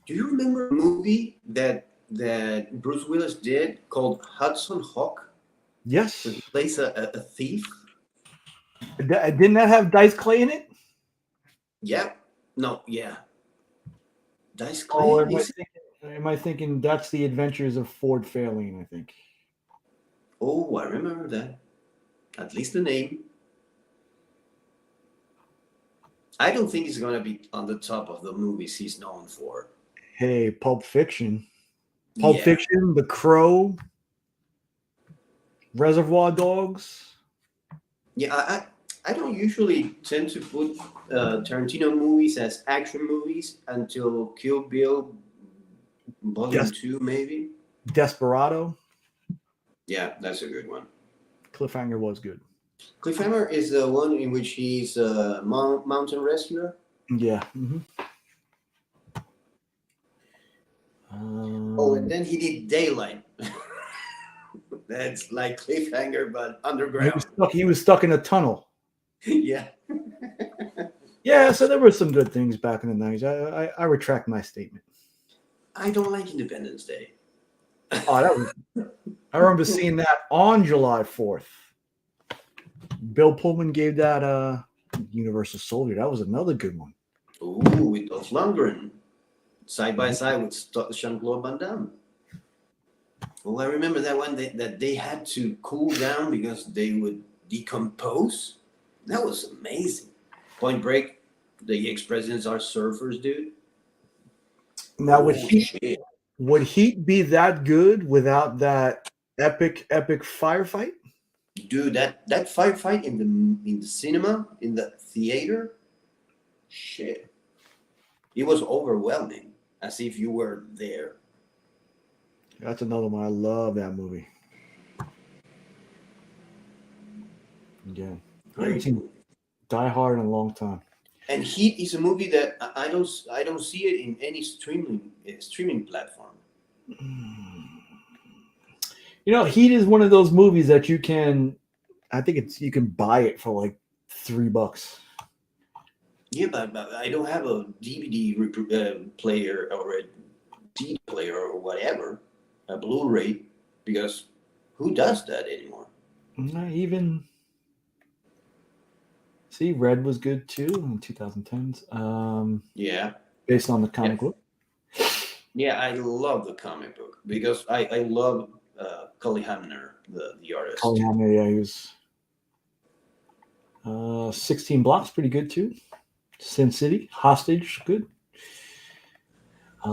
Do you remember a movie that Bruce Willis did called Hudson Hawk? Yes. Where he plays a thief? Didn't that have Dice Clay in it? Yeah. No, yeah. Dice Clay? Oh, am I thinking that's the Adventures of Ford Fairlane, I think. Oh, I remember that. At least the name. I don't think he's going to be on the top of the movies he's known for. Hey, Pulp Fiction. Yeah. Fiction, The Crow, Reservoir Dogs. Yeah, I don't usually tend to put Tarantino movies as action movies until Kill Bill Volume 2, maybe. Desperado. Yeah, that's a good one. Cliffhanger was good. Cliffhanger is the one in which he's a mountain rescuer. Yeah. Mm-hmm. Oh, and then he did Daylight. That's like Cliffhanger, but underground. He was stuck in a tunnel. Yeah. Yeah, so there were some good things back in the 90s. I retract my statement. I don't like Independence Day. Oh, I remember seeing that on July 4th. Bill Pullman gave that Universal Soldier. That was another good one. Ooh, with Dolph Lundgren. Side by side with Jean-Claude Van Damme. Well, I remember that one that they had to cool down because they would decompose. That was amazing. Point Break, the ex-presidents are surfers, dude. Now, would Heat be that good without that epic firefight? Dude, that firefight in the cinema, in the theater, shit. It was overwhelming, as if you were there. That's another one. I love that movie. Yeah. I haven't seen Die Hard in a long time. And Heat is a movie that I don't see it in any streaming platform. You know, Heat is one of those movies that you can buy it for like $3. Yeah, but I don't have a DVD player or a DVD player or whatever, a Blu-ray, because who does that anymore? Not even. See, Red was good too in 2010s. Yeah. Based on the comic book. Yeah, I love the comic book because I love Cully Hamner, the artist. Cully Hamner, yeah, he was 16 Blocks, pretty good too. Sin City, Hostage, good.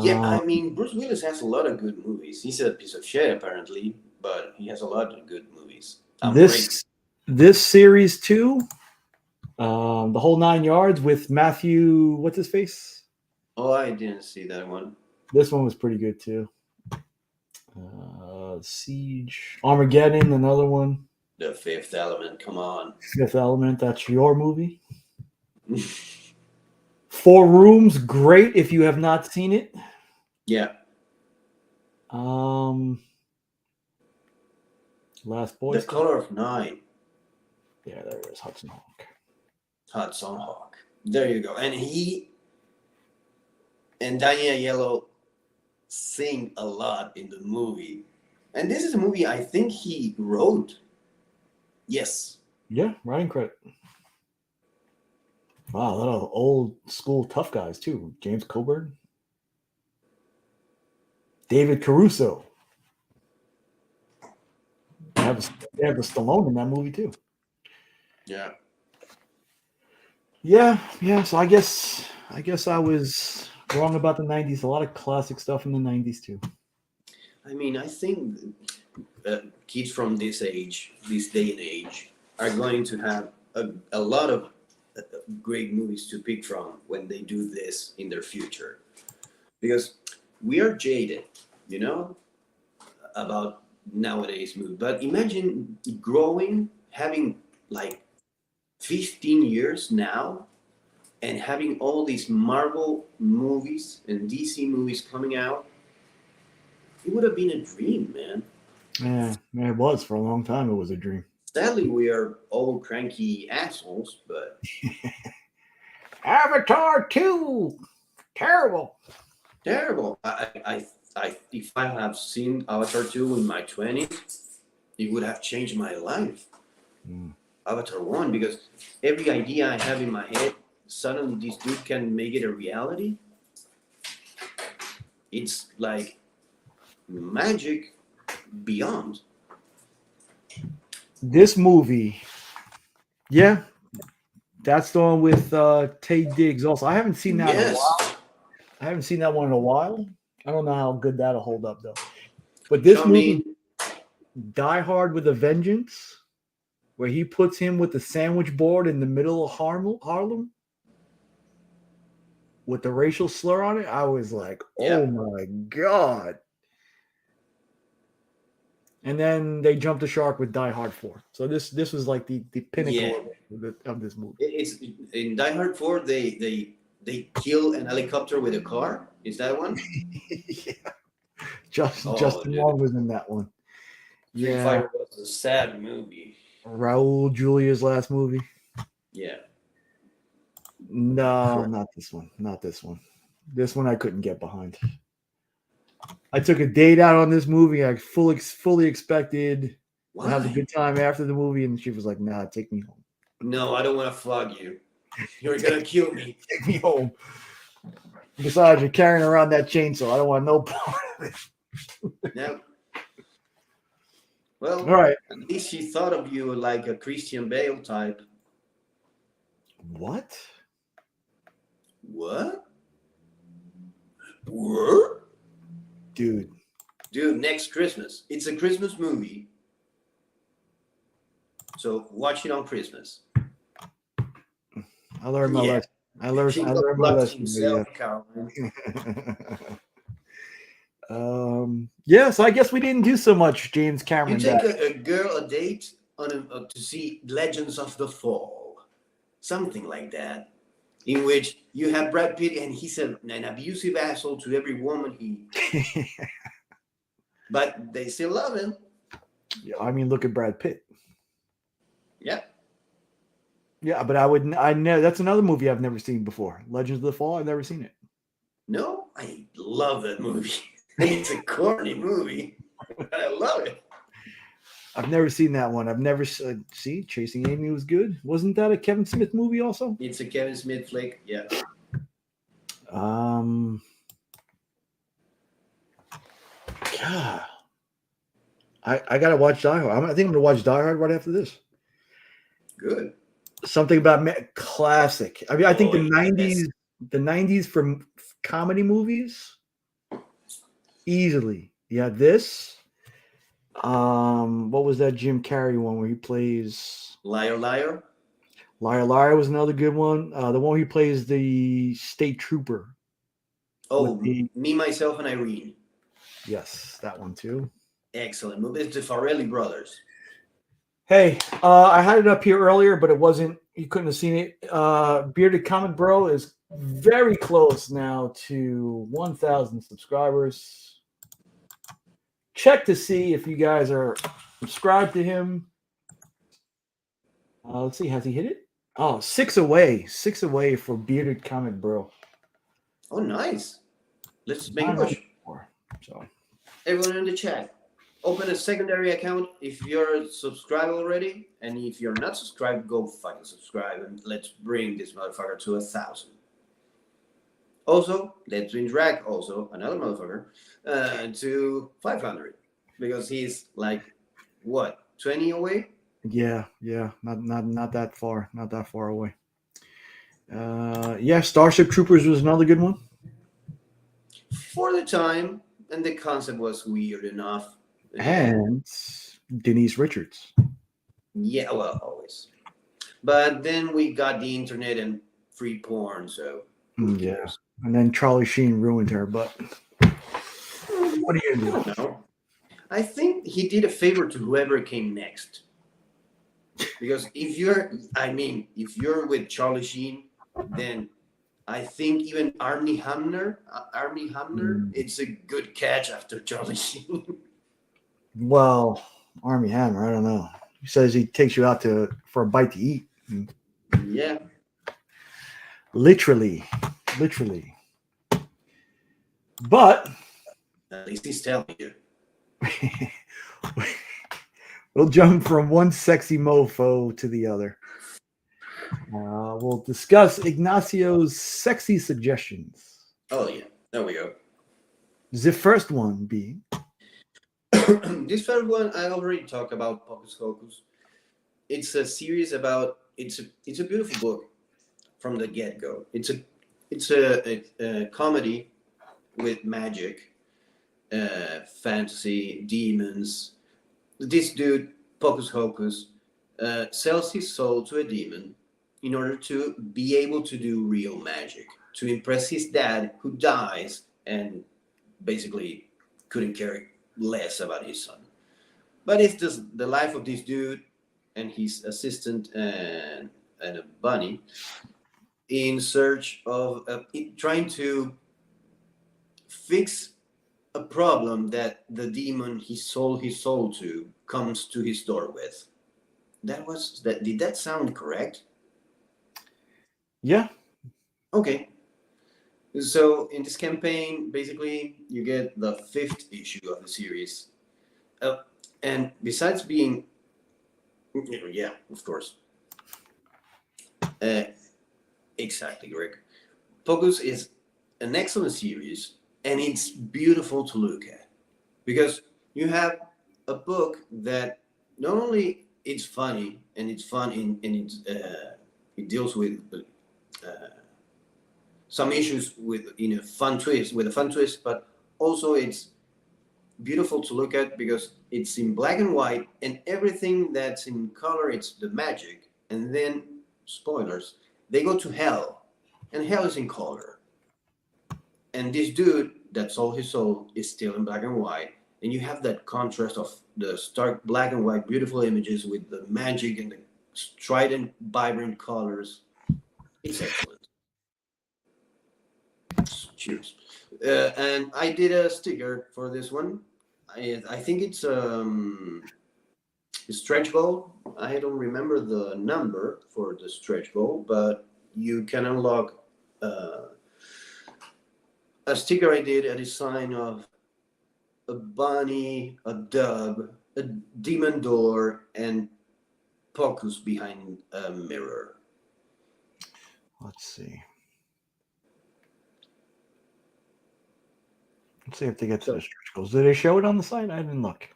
Yeah, I mean, Bruce Willis has a lot of good movies. He's a piece of shit, apparently, but he has a lot of good movies. This series too, the whole 9 yards with Matthew, what's his face? Oh, I didn't see that one. This one was pretty good too. Siege, Armageddon, another one. The Fifth Element, come on. Fifth Element, that's your movie. 4 Rooms, great if you have not seen it. Yeah. Last Boy The Scout. Color of Night. Yeah, there it is. Hudson Hawk. Hudson Hawk. There you go. And he and Daniel Yellow sing a lot in the movie. And this is a movie I think he wrote. Yes. Yeah, writing credit. Wow, a lot of old school tough guys too. James Coburn. David Caruso. They have the Stallone in that movie too. Yeah. Yeah. So I guess I was wrong about the '90s. A lot of classic stuff in the '90s too. I mean, I think kids from this age, this day and age, are going to have a lot of great movies to pick from when they do this in their future. Because we are jaded, you know, about nowadays movies. But imagine growing, having like 15 years now, and having all these Marvel movies and DC movies coming out. It would have been a dream, man. Yeah, it was for a long time. It was a dream. Sadly, we are all cranky assholes, but Avatar 2, terrible. terrible. If I have seen Avatar 2 in my 20s, it would have changed my life. Mm. Avatar 1, because every idea I have in my head, suddenly this dude can make it a reality. It's like magic beyond. This movie, yeah, that's the one with Tay Diggs. Also, I haven't seen that in a Yes. while. I haven't seen that one in a while. I don't know how good that'll hold up though. But this I movie, mean, Die Hard with a Vengeance, where he puts him with the sandwich board in the middle of Harlem with the racial slur on it, I was like, oh Yeah. my God. And then they jumped the shark with Die Hard 4. So this was like the pinnacle Yeah. of this movie. It's in Die Hard 4. They kill an helicopter with a car. Is that one? Yeah. Justin dude. Long was in that one. Street Yeah. Fighter was a sad movie. Raul Julia's last movie. Yeah. No, not this one. Not this one. This one I couldn't get behind. I took a date out on this movie. I fully expected to have a Why? good time after the movie, and she was like, "Nah, take me home. No, I don't want to flog you. You're gonna kill me. Take me home." Besides, you're carrying around that chainsaw. I don't want no part of it. Now, well, All right. at least she thought of you like a Christian Bale type. What? What? What? Dude. Dude, next Christmas. It's a Christmas movie. So watch it on Christmas. I learned my Yeah. lesson. I learned King my of Love lesson. himself, Caroline. Yeah, so I guess we didn't do so much James You Cameron. take a girl a date on to see Legends of the Fall, something like that, in which you have Brad Pitt and he's an abusive asshole to every woman but they still love him. Yeah, I mean, look at Brad Pitt. Yeah. Yeah, but I know that's another movie I've never seen before. Legends of the Fall. I've never seen it. No, I love that movie. It's a corny movie, but I love it. I've never seen that one. I've never see Chasing Amy was good. Wasn't that a Kevin Smith movie also? It's a Kevin Smith flick. Yeah. God. I gotta watch Die Hard. I think I'm gonna watch Die Hard right after this. Good. Something about classic. I mean, I think yes. the '90s for comedy movies, easily. Yeah, this. What was that Jim Carrey one where he plays Liar, Liar. Liar Liar was another good one. The one where he plays the state trooper. Oh, Me, Myself, and Irene. Yes, that one too. Excellent movie. It's the Farrelly brothers. Hey, I had it up here earlier, but it wasn't. You couldn't have seen it. Bearded Comic Bro is very close now to 1,000 subscribers. Check to see if you guys are subscribed to him. Let's see, has he hit it? Oh, 6 away. 6 away for Bearded Comic Bro. Oh, nice. Let's make a push. So, everyone in the chat, open a secondary account if you're subscribed already, and if you're not subscribed, go fucking subscribe, and let's bring this motherfucker to 1,000. Also, let's bring Drag, also another motherfucker, to 500, because he's like what, 20 away? yeah, not that far away. Yeah, Starship Troopers was another good one. For the time, and the concept was weird enough. And Denise Richards. Yeah, well, always. But then we got the internet and free porn, so who Yeah. cares? And then Charlie Sheen ruined her, but what are you I gonna don't know. I think he did a favor to whoever came next. Because if you're with Charlie Sheen, then I think even Armie Hamner, do? it's a good catch after Charlie Sheen. Well, Army Hammer, I don't know. He says he takes you out for a bite to eat. Yeah, Literally. But at least he's telling you. we'll jump from one sexy mofo to the other. We'll discuss Ignacio's sexy suggestions. Oh yeah, there we go. The first one being This first one I already talked about. Pocus Hocus. It's a series about. It's a beautiful book from the get go. It's a comedy with magic, fantasy, demons. This dude, Pocus Hocus, sells his soul to a demon in order to be able to do real magic, to impress his dad, who dies and basically couldn't care less about his son. But it's just the life of this dude and his assistant and a bunny in search of trying to fix a problem that the demon he sold his soul to comes to his door with. Did that sound correct? yeah. Okay. So in this campaign, basically, you get the 5th issue of the series, and besides being, yeah, of course, exactly, Greg. Pocus is an excellent series, and it's beautiful to look at because you have a book that not only it's funny and it's fun it deals with some issues with a fun twist, but also it's beautiful to look at because it's in black and white, and everything that's in color it's the magic, and then spoilers, they go to hell, and hell is in color, and this dude that sold his soul is still in black and white, and you have that contrast of the stark black and white beautiful images with the magic and the strident vibrant colors. It's excellent. Cheers. And I did a sticker for this one. I think it's a stretch goal. I don't remember the number for the stretch goal, but you can unlock a sticker. I did a design of a bunny, a dove, a demon door, and Pocus behind a mirror. Let's see. Let's see if they get to the stretch goals. Did they show it on the site? I didn't look.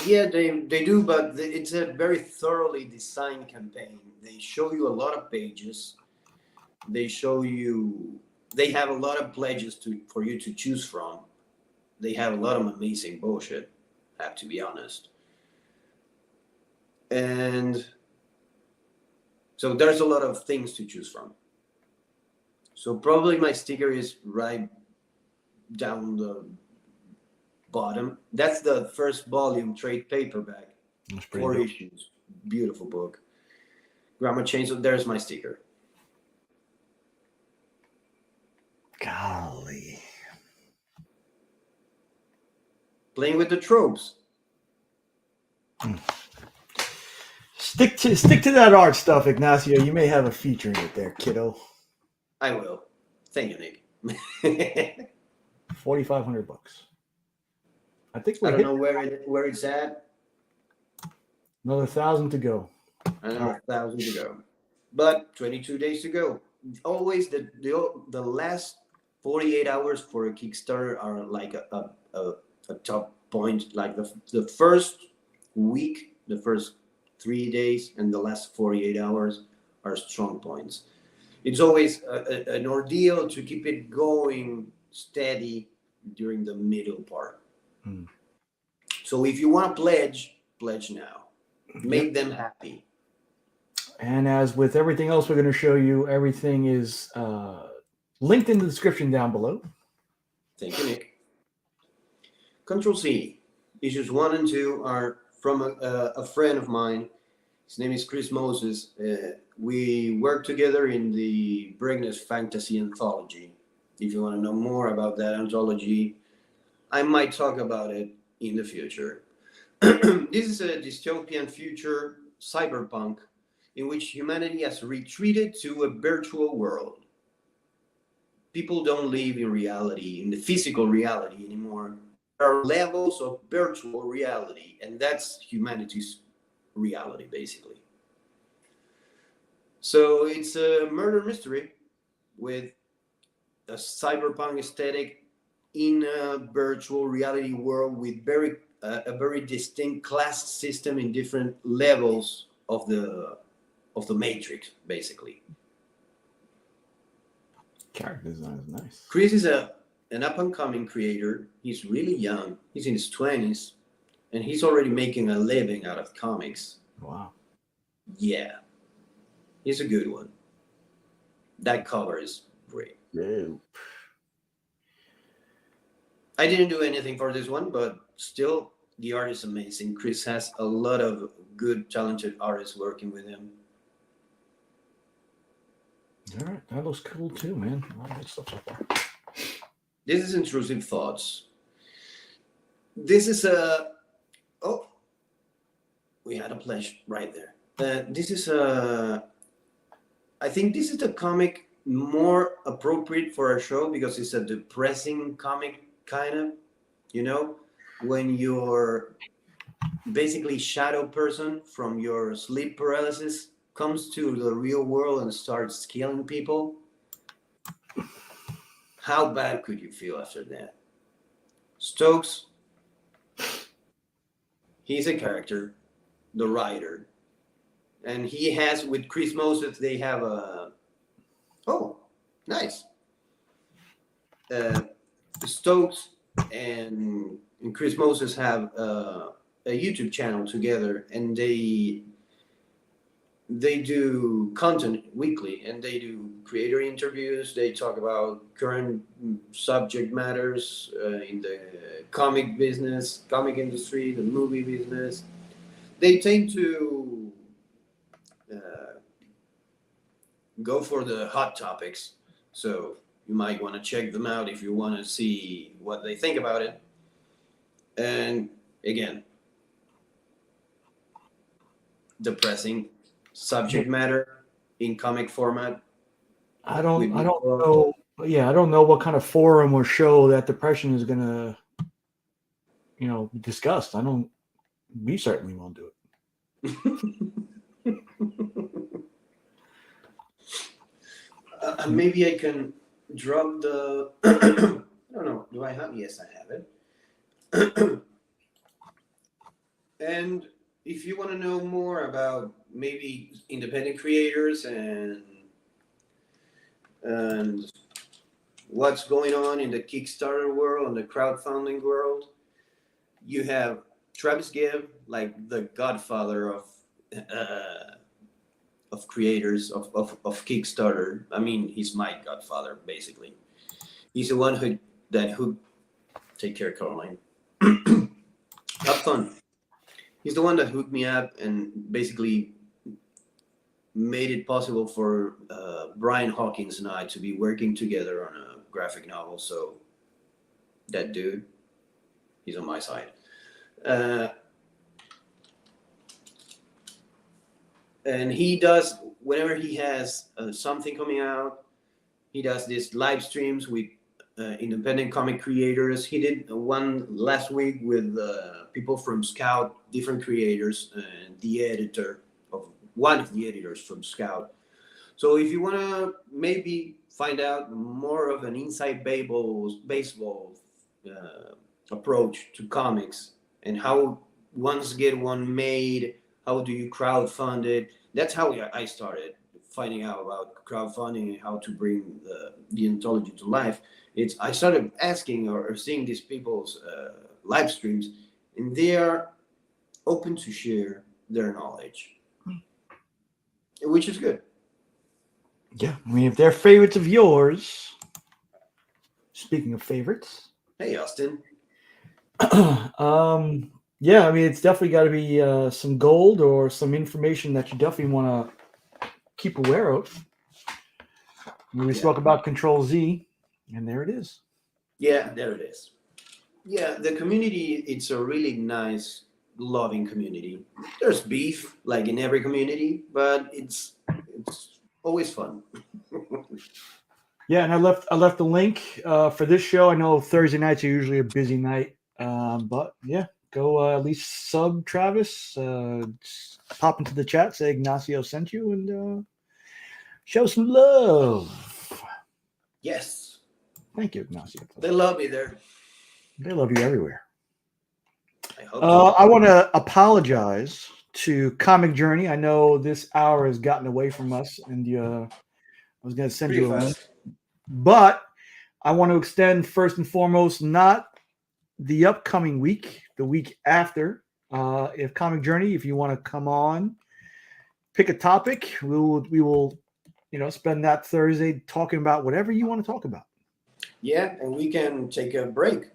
Yeah, they do, but it's a very thoroughly designed campaign. They show you a lot of pages. They have a lot of pledges for you to choose from. They have a lot of amazing bullshit, I have to be honest. And so there's a lot of things to choose from. So probably my sticker is right down the bottom. That's the first volume trade paperback. 4 issues. Beautiful book. Grammar change. So there's my sticker. Golly. Playing with the tropes. Stick to that art stuff, Ignacio. You may have a feature in it there, kiddo. I will. Thank you, Nick. $4,500. I think I don't know where it's at. Another 1,000 to go. Another 1,000 to go. But 22 days to go. Always the last 48 hours for a Kickstarter are like a top point. Like the first week, the first 3 days, and the last 48 hours are strong points. it's always an ordeal to keep it going steady during the middle part. So if you want to pledge now. Make them happy. And as with everything else we're going to show you, everything is linked in the description down below. Thank you, Nick. Control C. Issues 1 and 2 are from a friend of mine. His name is Chris Moses. We work together in the Breakneck Fantasy Anthology. If you want to know more about that anthology, I might talk about it in the future. This is a dystopian future cyberpunk in which humanity has retreated to a virtual world. People don't live in reality, in the physical reality anymore. There are levels of virtual reality, and that's humanity's reality, basically. So it's a murder mystery with a cyberpunk aesthetic in a virtual reality world with a very distinct class system in different levels of the matrix, basically. Character design is nice. Chris is an up-and-coming creator. He's really young. He's in his 20s, and he's already making a living out of comics. Wow. Yeah. He's a good one. That cover is great. Yeah. I didn't do anything for this one, but still, the art is amazing. Chris has a lot of good, talented artists working with him. All right, that looks cool too, man. A lot of good stuff so far. This is Intrusive Thoughts. This is oh, we had a pledge right there. This is I think this is the comic more appropriate for our show because it's a depressing comic, kind of, you know, when you're basically shadow person from your sleep paralysis comes to the real world and starts killing people. How bad could you feel after that? Stokes, he's a character, the writer, and he has, with Chris Moses, they have a, oh, nice. Stokes and Chris Moses have a YouTube channel together, and they do content weekly, and they do creator interviews. They talk about current subject matters in the comic business, comic industry, the movie business. They tend to go for the hot topics. So you might want to check them out if you want to see what they think about it. And again, depressing subject matter in comic format. I don't know. Yeah, I don't know what kind of forum or show that depression is gonna, be discussed. We certainly won't do it. Maybe I can drop the. I don't know. Do I have? Yes, I have it. And if you want to know more about maybe independent creators and what's going on in the Kickstarter world and the crowdfunding world, you have Travis Gibb, like the godfather of creators of Kickstarter. I mean, he's my godfather, basically. He's the one who take care, Caroline. Have fun. He's the one that hooked me up and basically made it possible for Brian Hawkins and I to be working together on a graphic novel. So that dude, he's on my side. And he does, whenever he has something coming out, he does these live streams with independent comic creators. He did one last week with people from Scout, different creators, and the editor of one of the editors from Scout. So if you want to maybe find out more of an inside baseball approach to comics and how ones get one made, how do you crowdfund it? That's how I started. finding out about crowdfunding and how to bring the anthology to life, I started asking or seeing these people's live streams, and they are open to share their knowledge, which is good. Yeah, I mean, if they're favorites of yours, speaking of favorites, Hey, Austin. yeah, I mean, it's definitely got to be some gold or some information that you definitely want to keep aware of. When we spoke about Control-Z, and there it is. Yeah, there it is. Yeah, the community, it's a really nice, loving community. There's beef, like in every community, but it's always fun. Yeah, and I left the link for this show. I know Thursday nights are usually a busy night, but yeah, go at least sub Travis, just pop into the chat, say Ignacio sent you, and show some love. Yes. Thank you, Ignacio. They love me there. They love you everywhere. I hope so. I want to apologize to Comic Journey. I know this hour has gotten away from us, and I was going to send Pretty you a link. fast. But I want to extend first and foremost, not the upcoming week, the week after. If Comic Journey, if you want to come on, pick a topic, we will, spend that Thursday talking about whatever you want to talk about. Yeah, and we can take a break.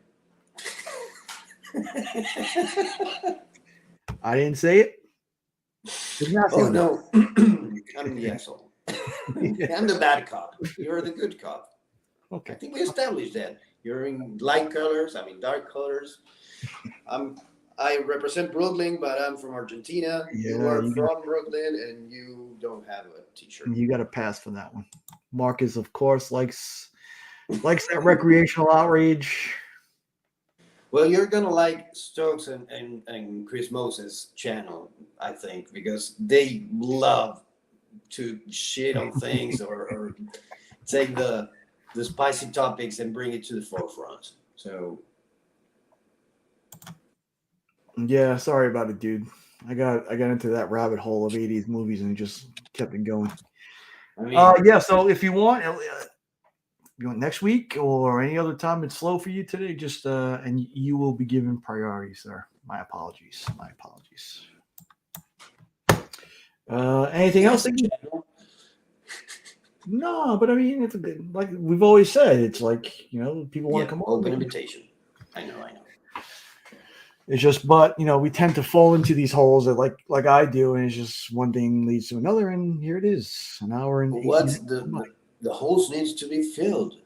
I didn't say it. Oh no, I'm the asshole. I'm the bad cop. You're the good cop. Okay. I think we established that. You're in light colors. I'm in dark colors. I represent Brooklyn, but I'm from Argentina. Yeah, you are from Brooklyn, and you don't have a T-shirt. You got to pass for that one. Marcus, of course, likes that recreational outrage. Well, you're gonna like Stokes and Chris Moses' channel, I think, because they love to shit on things or take the spicy topics and bring it to the forefront. So Yeah, sorry about it, dude. I got into that rabbit hole of 80s movies and just kept it going. I mean, Yeah, so if you want next week or any other time it's slow for you today, just and you will be given priority, sir. My apologies. Anything else? No, but I mean, it's like we've always said, it's like, people want to come on. Open invitation. I know. It's just, but we tend to fall into these holes that like I do, and it's just one thing leads to another, and here it is, an hour and What's the holes needs to be filled.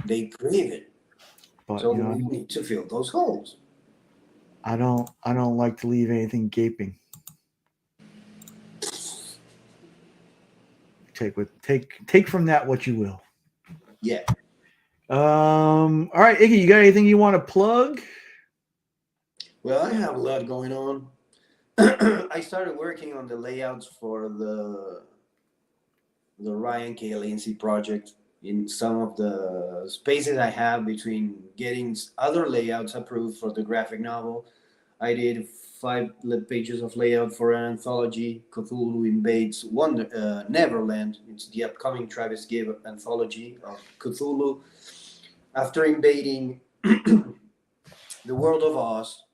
They crave it, but so we need to fill those holes. I don't like to leave anything gaping. Take from that what you will. Yeah. All right, Iggy, you got anything you want to plug? Well, I have a lot going on. I started working on the layouts for the Ryan K. Lindsay project in some of the spaces I have between getting other layouts approved for the graphic novel. I did 5 pages of layout for an anthology, Cthulhu Invades Neverland. It's the upcoming Travis Gibb anthology of Cthulhu. After invading the world of Oz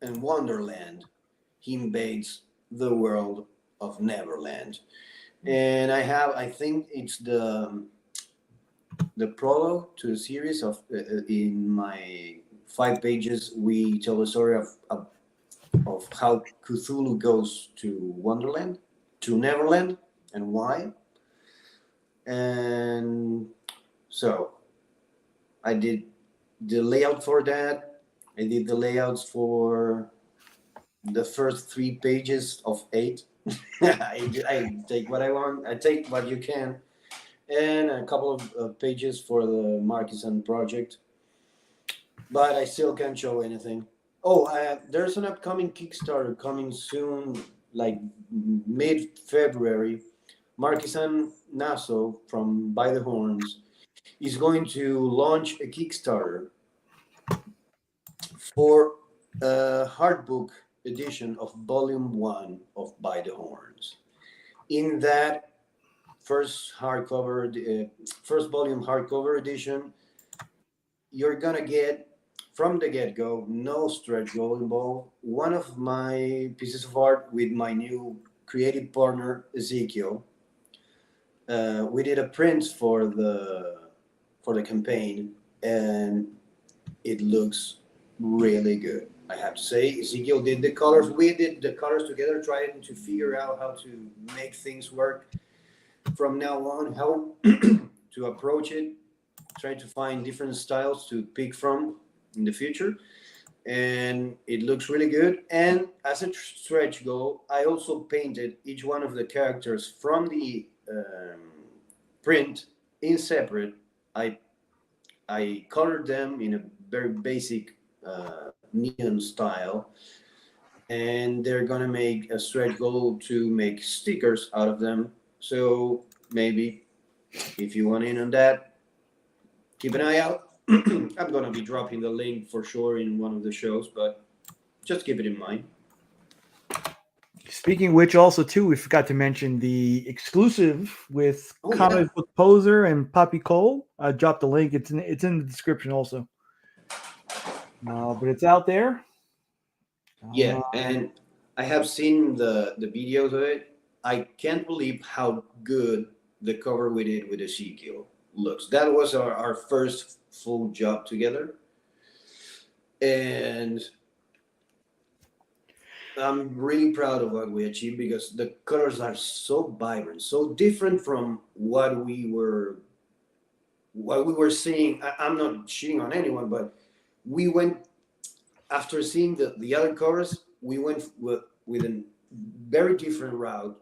and Wonderland, he invades the world of Neverland. And I think it's the prologue to the series of in my 5 pages. We tell the story of how Cthulhu goes to Wonderland, to Neverland, and why. And so I did the layout for that. I did the layouts for the first 3 pages of 8. I take what I want. I take what you can. And a couple of pages for the Marquesan project. But I still can't show anything. Oh, there's an upcoming Kickstarter coming soon, like mid-February. Marquesan Naso from By the Horns is going to launch a Kickstarter for a hardbook edition of Volume 1 of By the Horns. In that, first hardcover, first volume hardcover edition, you're gonna get from the get-go no stretch goal involved. One of my pieces of art with my new creative partner Ezekiel. We did a print for the campaign, and it looks really good. I have to say, Ezekiel did the colors. We did the colors together, trying to figure out how to make things work from now on, how to approach it, try to find different styles to pick from in the future. And it looks really good. And as a stretch goal, I also painted each one of the characters from the print in separate. I colored them in a very basic neon style, and they're gonna make a stretch goal to make stickers out of them. So maybe if you want in on that, keep an eye out. I'm gonna be dropping the link for sure in one of the shows, but just keep it in mind. Speaking of which, also too, we forgot to mention the exclusive with Oh, Comic yeah. Book Poser and Papi Cole. I dropped the link. It's in the description also. But it's out there. Yeah, and I have seen the videos of it. I can't believe how good the cover we did with Ezekiel looks. That was our first full job together, and I'm really proud of what we achieved because the colors are so vibrant, so different from what we were seeing. I'm not cheating on anyone, but we went after seeing the other covers. We went with a very different route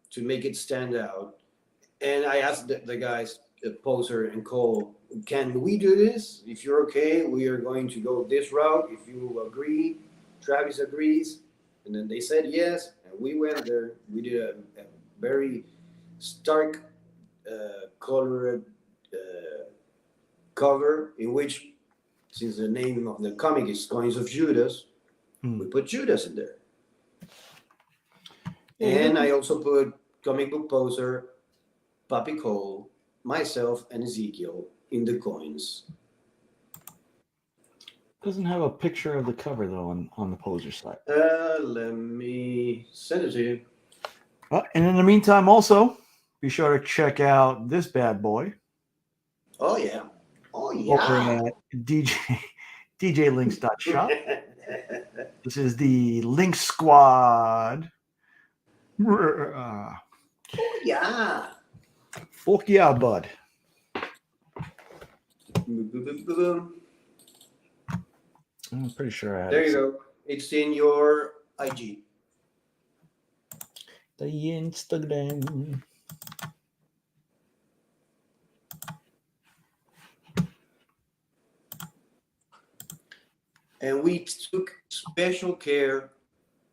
to make it stand out. And I asked the guys, Poser and Cole, can we do this? If you're okay, we are going to go this route. If you agree, Travis agrees. And then they said yes, and we went there. We did a very stark colored cover in which, since the name of the comic is Coins of Judas, we put Judas in there. And I also put Comic Book Poser, Papi Cole, myself, and Ezekiel in the coins. Doesn't have a picture of the cover though on the Poser site. Let me send it to you. And in the meantime, also be sure to check out this bad boy. Oh yeah, oh Over yeah. at DJLinks.shop. This is the Link Squad. Oh yeah. Fuck yeah, bud. I'm pretty sure I have There you go. It's in your IG. the Instagram. And we took special care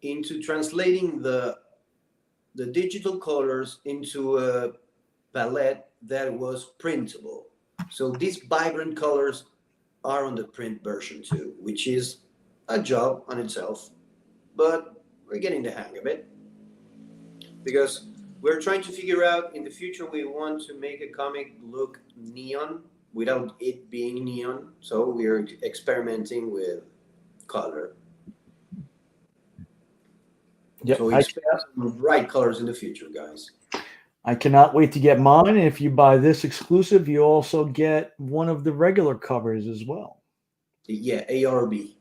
into translating the digital colors into a palette that was printable. So these vibrant colors are on the print version too, which is a job on itself, but we're getting the hang of it because we're trying to figure out in the future we want to make a comic look neon without it being neon. So we're experimenting with color. Yep, So we expect some bright colors in the future, guys. I cannot wait to get mine. And if you buy this exclusive, you also get one of the regular covers as well. Yeah, ARB.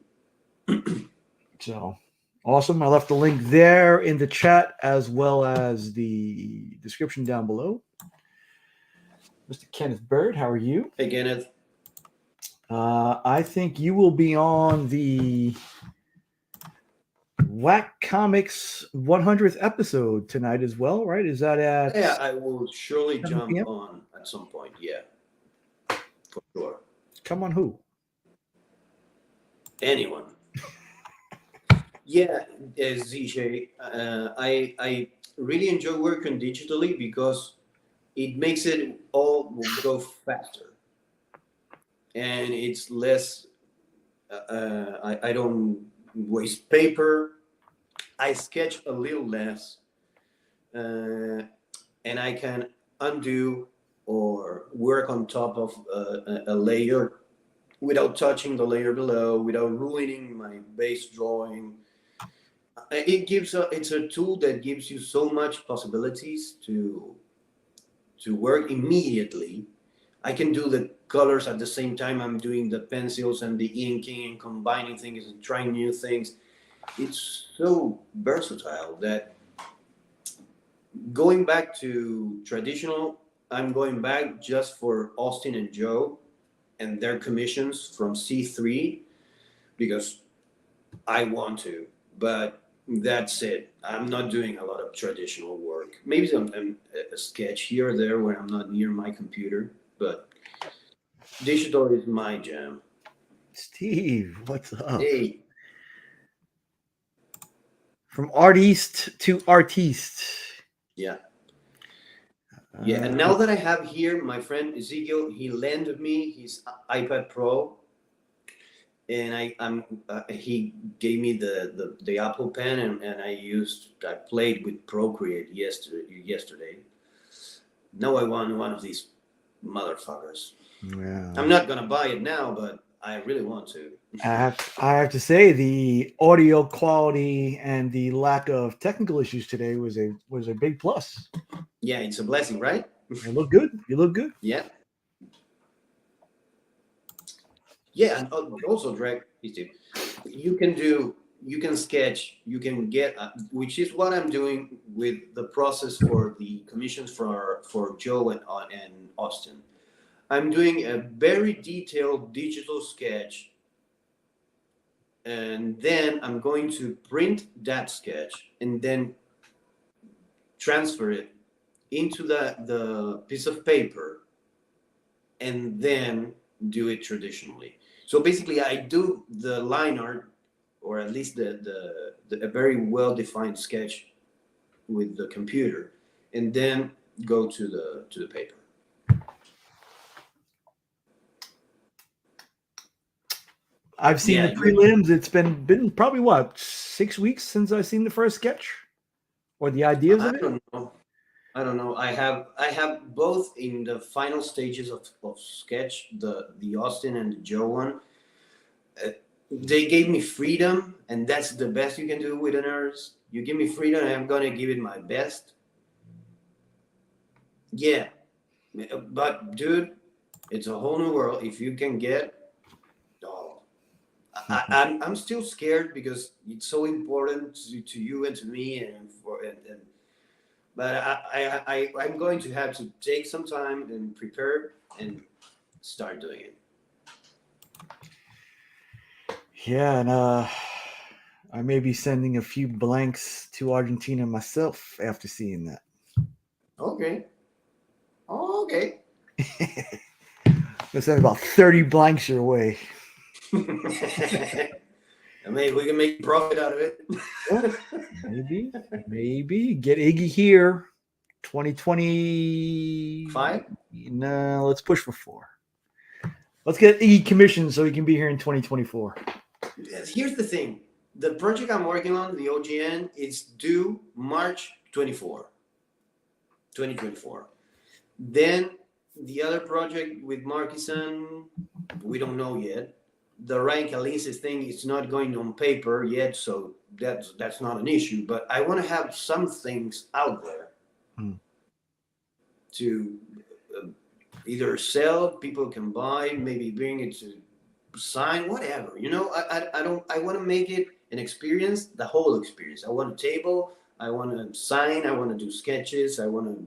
So awesome. I left the link there in the chat as well as the description down below. Mr. Kenneth Bird, how are you? Hey, Kenneth. I think you will be on the Whack Comics 100th episode tonight as well, right? Is that at? Yeah, I will surely 7 jump p.m.? on at some point. Yeah, for sure. Come on, who? Anyone. Yeah, ZJ, I really enjoy working digitally because it makes it all go faster, and it's less. I don't waste paper. I sketch a little less, and I can undo or work on top of a layer without touching the layer below, without ruining my base drawing. It's a tool that gives you so much possibilities to work immediately. I can do the colors at the same time I'm doing the pencils and the inking and combining things and trying new things. It's so versatile that going back to traditional, I'm going back just for Austin and Joe and their commissions from C3 because I want to, but that's it. I'm not doing a lot of traditional work. Maybe a sketch here or there when I'm not near my computer, but digital is my jam. Steve, what's up? Hey, From artiste to artiste. yeah. Yeah, and now that I have here my friend Ezekiel, he lended me his iPad Pro, and he gave me the Apple Pen, and I played with Procreate yesterday. Now I want one of these motherfuckers. Yeah. I'm not gonna buy it now, but I really want to. I have to say the audio quality and the lack of technical issues today was a big plus. Yeah, it's a blessing, right? You look good. You look good. Yeah. Yeah, and also, Drake, you can sketch, you can get, which is what I'm doing with the process for the commissions for Joe and Austin. I'm doing a very detailed digital sketch, and then I'm going to print that sketch and then transfer it into the piece of paper and then do it traditionally. So basically I do the line art, or at least a very well-defined sketch with the computer, and then go to the paper. I've seen the prelims. It's been probably what, 6 weeks since I've seen the first sketch or the ideas of it. I don't know. I have both in the final stages of sketch, the Austin and the Joe one. They gave me freedom, and that's the best you can do with an artist. You give me freedom, and I'm gonna give it my best. Yeah, but dude, it's a whole new world. If you can get, I'm still scared because it's so important to you and to me, but I'm going to have to take some time and prepare and start doing it. Yeah, and I may be sending a few blanks to Argentina myself after seeing that. Okay. I'll send about 30 blanks your way. I mean, we can make profit out of it. Maybe get Iggy here. 2025. No, let's push for 4. Let's get Iggy commissioned so he can be here in 2024. Here's the thing. The project I'm working on, the OGN, is due March 2024. Then the other project with Markison, we don't know yet. The Ryan Calices thing is not going on paper yet, so that's not an issue. But I want to have some things out there to either sell, people can buy, maybe bring it to sign, whatever. You know, I want to make it an experience, the whole experience. I want a table, I want to sign, I want to do sketches, I want to,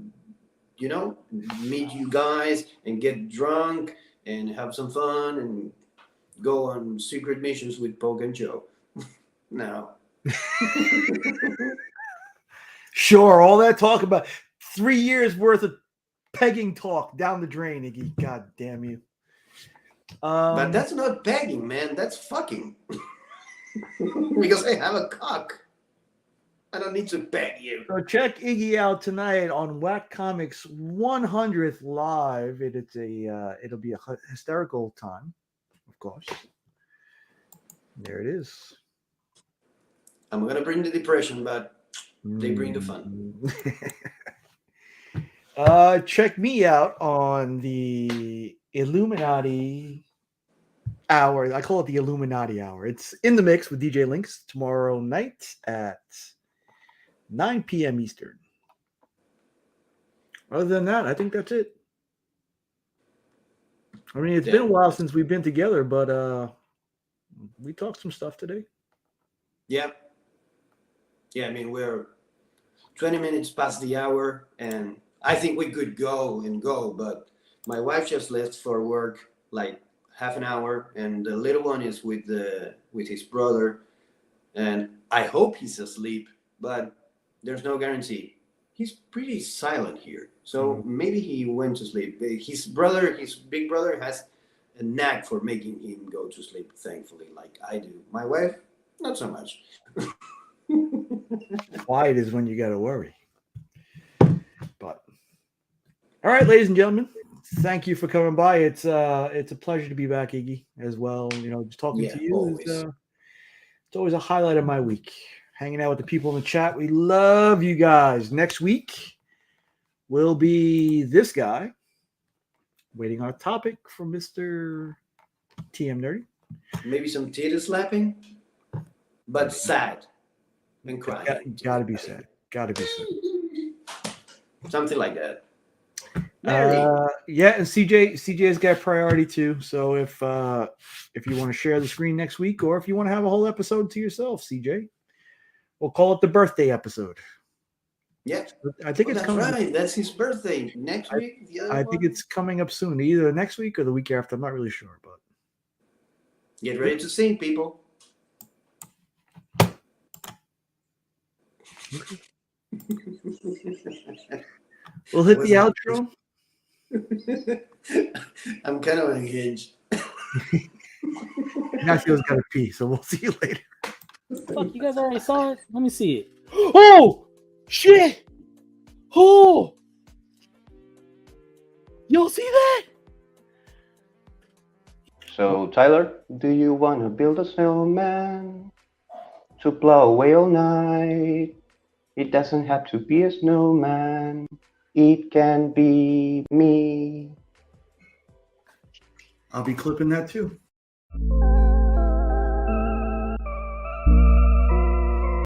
you know, meet you guys and get drunk and have some fun and go on secret missions with Poke and Joe. No. Sure, all that talk about 3 years worth of pegging talk down the drain, Iggy. God damn you. But that's not pegging, man. That's fucking. Because I have a cock. I don't need to peg you. So check Iggy out tonight on Whack Comics 100th live. It'll be a hysterical time, of course. There it is. I'm gonna bring the depression, but they bring the fun. Check me out on the Illuminati Hour. I call it the Illuminati Hour. It's in the mix with DJ Links tomorrow night at 9 p.m. Eastern. Other than that, I think that's it. I mean, it's been a while since we've been together, but we talked some stuff today. Yeah. Yeah, I mean, we're 20 minutes past the hour, and I think we could go, but my wife just left for work like half an hour, and the little one is with his brother, and I hope he's asleep, but there's no guarantee. He's pretty silent here, so maybe he went to sleep. His big brother, has a knack for making him go to sleep, thankfully, like I do. My wife, not so much. Quiet is when you got to worry. But all right, ladies and gentlemen, thank you for coming by. It's a pleasure to be back, Iggy, as well. You know, just talking to you is it's always a highlight of my week. Hanging out with the people in the chat. We love you guys. Next week will be this guy waiting on a topic from Mr. TM Nerdy. Maybe some titty slapping, but sad and crying. Gotta be sad. Gotta be sad. Something like that. Yeah, and CJ's got priority too. So if you want to share the screen next week, or if you want to have a whole episode to yourself, CJ, we'll call it the birthday episode. Yeah, I think it's coming. Right. That's his birthday next week. I think it's coming up soon, either next week or the week after. I'm not really sure, but get ready to sing, people. We'll hit the outro. I'm kind of unhinged. Nathio's got to pee, so we'll see you later. Fuck, you guys already saw it? Let me see it. Oh! Shit! Oh! Y'all see that? So, Tyler, do you want to build a snowman to plow away all night? It doesn't have to be a snowman. It can be me. I'll be clipping that too.